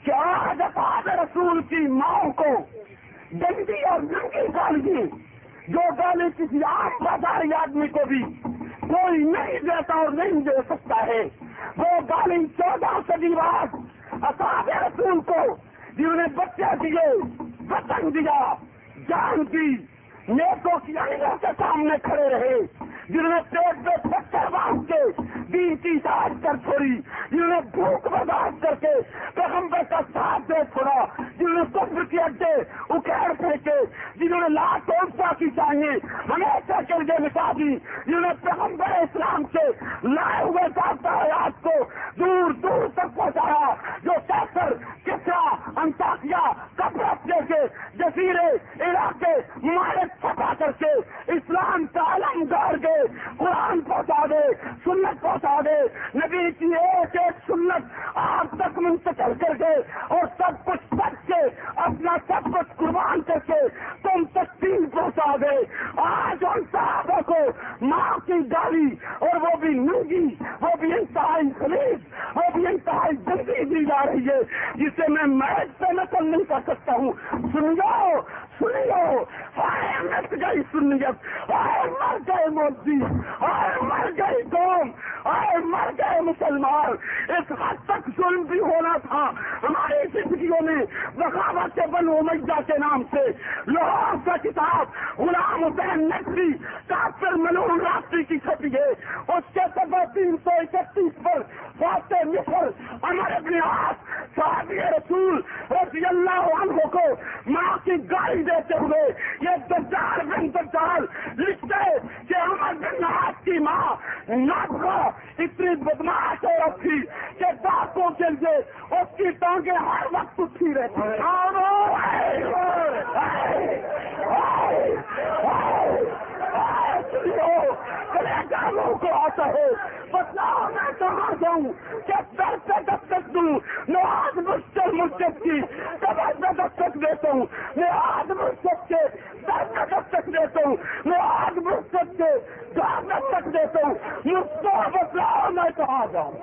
کہ آج اصحاب رسول کی ماؤں کو گندی اور ننگی گالی، جو گالی کسی عام بازاری آدمی کو بھی کوئی نہیں دیتا اور نہیں دے سکتا ہے، وہ گالی 14 صدی بعد اصحاب رسول کو جنہوں نے بچے دیے، وطن دیا، جان دی، نیکوں کی آئینوں کے سامنے کھڑے رہے، جنہوں نے پیٹ پہ پتھر باندھ کے دین کی ساتھ کر چھوڑی، جنہوں نے بھوک برداشت کر کے پیغمبر کا ساتھ دے چھوڑا، جنہوں نے کفر کے اڈے اکھیڑ پھینکے، جنہوں نے لاکھ عورتوں کی چاہیے ہمیشہ کے لیے مٹا دی، جنہوں نے پیغمبر اسلام سے لائے ہوئے ضابطہ حیات کو دور دور تک پہنچایا، جو کیسر، کسرا، انطاکیہ، قبرص جیسے جزیرے علاقے ممالک چھپا کر کے اسلام کا علم گاڑ گئے، قرآن پہنچا دے، سنت پہنچا دے، نبی کی ایک ایک سنت آپ تک منتقل کر گئے اور سب کچھ بچ کے اپنا سب کچھ قربان کر کے تم تک دین پہنچا گئے. آج ان صحابہ کو ماں کی گالی اور وہ بھی ننگی، وہ بھی انتہائی خلیج، وہ بھی انتہائی گندی دی جا رہی ہے جسے میں محض سے نقل نہیں کر سکتا ہوں. سنیو سنیو، ہائے مٹ گئی سنیت، ہائے مر گئے مولوی، ہائے مر گئی قوم، ہائے مر گئے مسلمان. اس حد تک ظلم بھی ہونا تھا ہماری زندگیوں میں. بغاوت بنو امیہ کے نام سے لاہور کا کتاب غلام حسین نقوی کافر ملعون رافضی کی چھپی ہے، اس کے صفحہ 331 پر فاتح مصر عمر بن عاص صحابی رسول رضی اللہ عنہ کو ماں کی گالی دیتے ہوئے یہ دجال بن دجال لکھتے کہ عمر بن عاص کی ماں نابغہ اتنی بدماش عورت تھی کہ دانتوں کے لیے اس کی ٹانگیں ہر وقت اٹھی رہتی. کو آتا ہے بتلاؤ میں کہاں جاؤں کہ در پہ دستک دوں. میں آج مشکل مرشد کی قبر پہ دستک دیتا ہوں، میں آج مرشد کے در پہ دستک دیتا ہوں، میں آج مرشد کے گھر دستک دیتا ہوں. مجھ کو بتلاؤ میں کہاں جاؤں.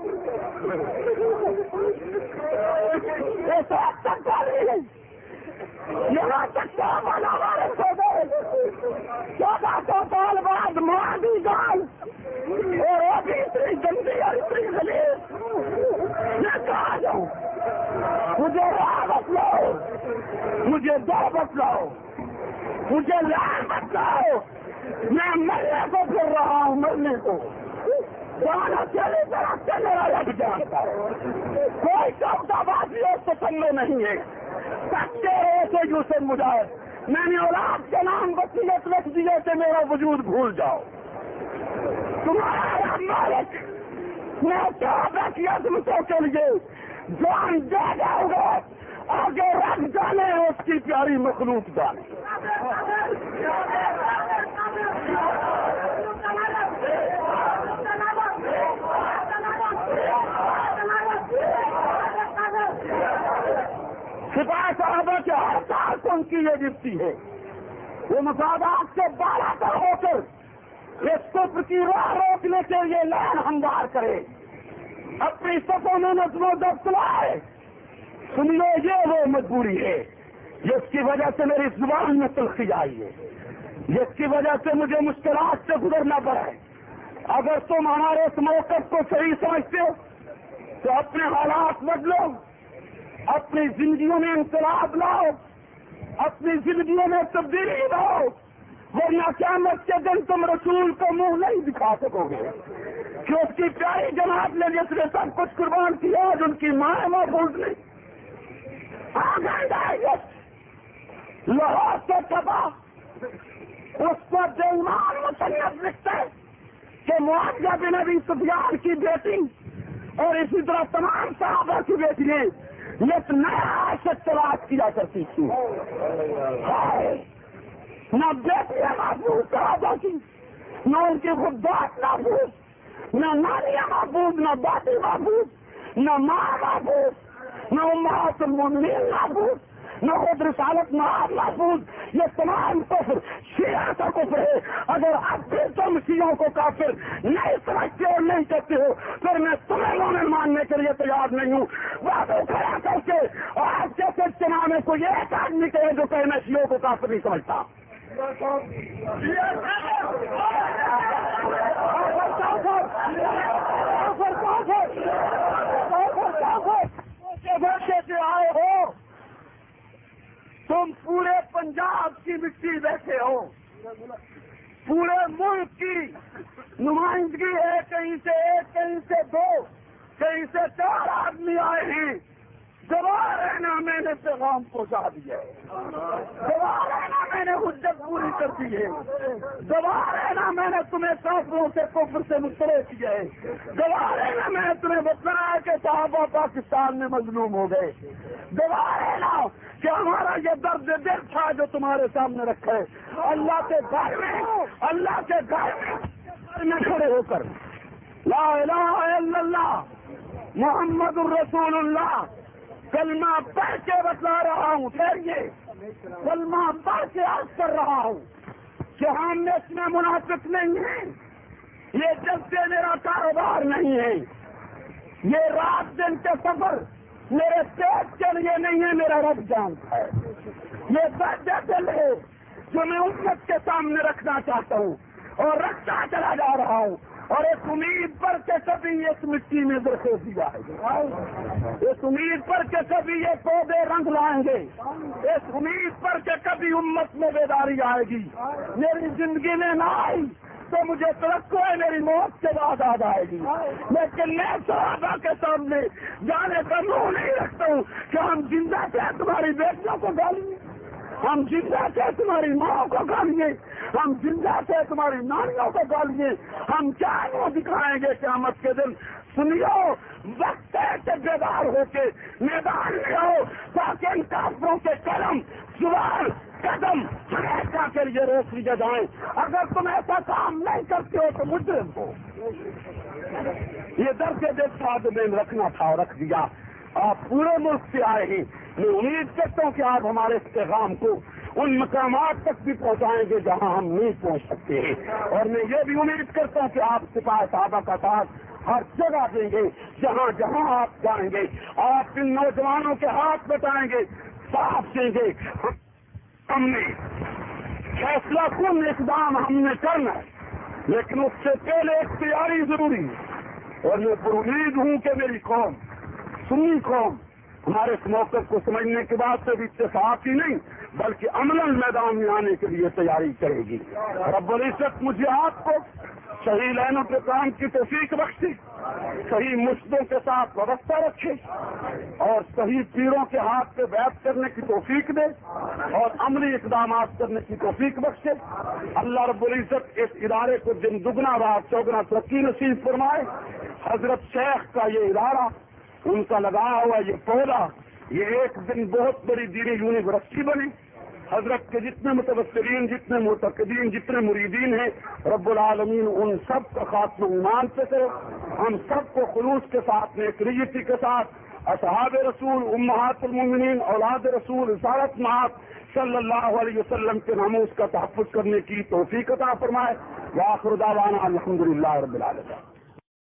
ایسا تک ڈالی یہاں تک کیا بنا ہمارے سو گئے 1400 سال بعد مادی گال اور وہ بھی اتنی گندی اور اتنی غلیظ. میں کہاں جاؤں؟ مجھے راہ بتلاؤ، مجھے دو بتلاؤ، مجھے راہ بتلاؤ. میں مرنے کو پھر رہا ہوں، مرنے کو. جانا چلے طرح سے میرا لگ جاتا ہے. کوئی سودا بازی اور پسند نہیں ہے. سچے ہو سے سے مجاہد میں نے اولاد کے نام وصیت رکھ دیے کہ میرا وجود بھول جاؤ. تمہارا مالک میں کیا کیا تمہیں کے لیے جان دے جاؤ گے، آگے رکھ جانے اس کی پیاری مخلوق جانے. سپاہی صحابہ کے ہر سال کو ان کی یہ ڈپٹی ہے، وہ مفادات سے بالا تر ہو کر اس کفر کی راہ روکنے کے لیے لین ہموار کرے، اپنی صفوں میں نظم و ضبط لائے. سنیے، یہ وہ مجبوری ہے جس کی وجہ سے میری زبان میں تلخی آئی ہے، جس کی وجہ سے مجھے مشکلات سے گزرنا پڑا ہے. اگر تم ہمارے اس موقف کو صحیح سمجھتے ہو تو اپنے حالات بدلو، اپنی زندگیوں میں انقلاب لاؤ، اپنی زندگیوں میں تبدیلی لاؤ، ورنہ قیامت کے دن تم رسول کو منہ نہیں دکھا سکو گے کہ اس کی پیاری جماعت نے جس نے سب کچھ قربان کیا آج ان کی ماں محفوظ نہیں. لاہور سے چھپا اس پر بے ایمان مصنف لکھتا ہے کہ معاویہ بن ابی سفیان کی بیٹی اور اسی طرح تمام صحابہ کی بیٹیاں ایک نیا عاشق تلاش کیا کرتی تھی. نہ بیٹیاں محبوب صحابہ کی، نہ ان کی خدات محبوب، نہ نانیاں محبوب، نہ باپی محبوب، نہ ماں محبوب، نہ امہات المومنین محبوب، نہ خود رسالت محفوظ. یہ تمام کفر شیعہ کا کفر ہے. اگر اب بھی تم شیعوں کو کافر نہیں سمجھتے اور نہیں کہتے ہو پھر میں تمہیں مومن ماننے کے لیے تیار نہیں ہوں. باتوں کھڑا کر کے اور آج کے اجتماع میں کوئی ایک آدمی کہے جو کہ میں شیعوں کو کافر نہیں سمجھتا. سے آئے ہو تم پورے پنجاب کی مٹی بیٹھے ہو، پورے ملک کی نمائندگی ہے. کہیں سے ایک، کہیں سے دو، کہیں سے 4 آدمی آئے ہیں. دبا رہنا میں نے پیغام پہنچا دیا ہے، دبا رہنا میں نے حجت پوری کر دی ہے، دبا رہنا میں نے تمہیں کافروں سے کفر سے مطلع کیا ہے، دبا رہنا میں نے تمہیں بتایا کہ صحابہ پاکستان میں مظلوم ہو گئے، دبا رہنا کہ ہمارا یہ درد دل تھا جو تمہارے سامنے رکھا ہے. اللہ کے گھر میں، اللہ کے گھر میں کھڑے ہو کر لا الہ الا اللہ محمد الرسول اللہ کلمہ پڑھ کے بتلا رہا ہوں. ٹھہریے، کلمہ پڑھ کے عرض کر رہا ہوں کہ ہم اس میں منافق نہیں ہیں. یہ جب سے میرا کاروبار نہیں ہے، یہ رات دن کے سفر میرے پیٹ کے لیے نہیں ہے، میرا رب جانتا ہے. یہ درد دل ہے جو میں امت کے سامنے رکھنا چاہتا ہوں اور رکھتا چلا جا رہا ہوں. اور اس امید پر کہ کبھی اس مٹی میں درخیزی آئے گی، اس امید پر کہ کبھی یہ پودے رنگ لائیں گے، اس امید پر کہ کبھی امت میں بیداری آئے گی. میری زندگی میں نہ آئی تو مجھے توقع ہے میری موت کے بعد آ جائے گی. لیکن میں صحابہ کے سامنے جانے کا منہ نہیں رکھتا ہوں کہ ہم زندہ سے تمہاری بیٹیوں کو گالیں، ہم زندہ سے تمہاری ماں کو گالیے، ہم زندہ سے تمہاری نانیوں کو گالیے. ہم کیا وہ دکھائیں گے قیامت کے دن. سنیو، وقت ہے کہ بیدار ہو کے میدان میں آؤ تاکہ ان کافروں کے قلم، زبان، قدم ہمیشہ کے لیے روک لیے جائیں. اگر تم ایسا کام نہیں کرتے ہو تو مجرم ہو. یہ درد دل ساتھ میں رکھنا تھا اور رکھ دیا. آپ پورے ملک سے آئے ہیں. میں امید کرتا ہوں کہ آپ ہمارے اس پیغام کو ان مقامات تک بھی پہنچائیں گے جہاں ہم نہیں پہنچ سکتے ہیں. اور میں یہ بھی امید کرتا ہوں کہ آپ سپاہ صحابہ کا ساتھ ہر جگہ دیں گے جہاں جہاں آپ جائیں گے. آپ ان نوجوانوں کے ہاتھ بتائیں گے، صاف دیں گے. ہم نے فیصلہ کن اقدام ہم نے کرنا ہے، لیکن اس سے پہلے ایک تیاری ضروری ہے. اور میں پر امید ہوں کہ میری قوم، سنی قوم، ہمارے اس موقع کو سمجھنے کے بعد سے بھی اتفاق ہی نہیں بلکہ عملاً میدان میں آنے کے لیے تیاری کرے گی. رب العزت مجھے آپ کو صحیح لینوں کے کام کی توفیق بخشے، صحیح مشدوں کے ساتھ وابستہ رکھے اور صحیح پیروں کے ہاتھ پہ بیعت کرنے کی توفیق دے اور عملی اقدامات کرنے کی توفیق بخشے. اللہ رب العزت اس ادارے کو دن دگنا رات چوگنا ترقی نصیب فرمائے. حضرت شیخ کا یہ ادارہ، ان کا لگا ہوا یہ پودا، یہ ایک دن بہت بڑی دینی یونیورسٹی بنے. حضرت کے جتنے متبصرین، جتنے معتقدین، جتنے مریدین ہیں، رب العالمین ان سب کا خاتمہ ایمان سے کرے. ہم سب کو خلوص کے ساتھ، نیکریتی کے ساتھ، اصحاب رسول، امہات المومنین، اولاد رسول، رسالت مآب صلی اللہ علیہ وسلم کے ناموس کا تحفظ کرنے کی توفیق عطا فرمائے. وآخر دعوانا الحمدللہ رب العالمین.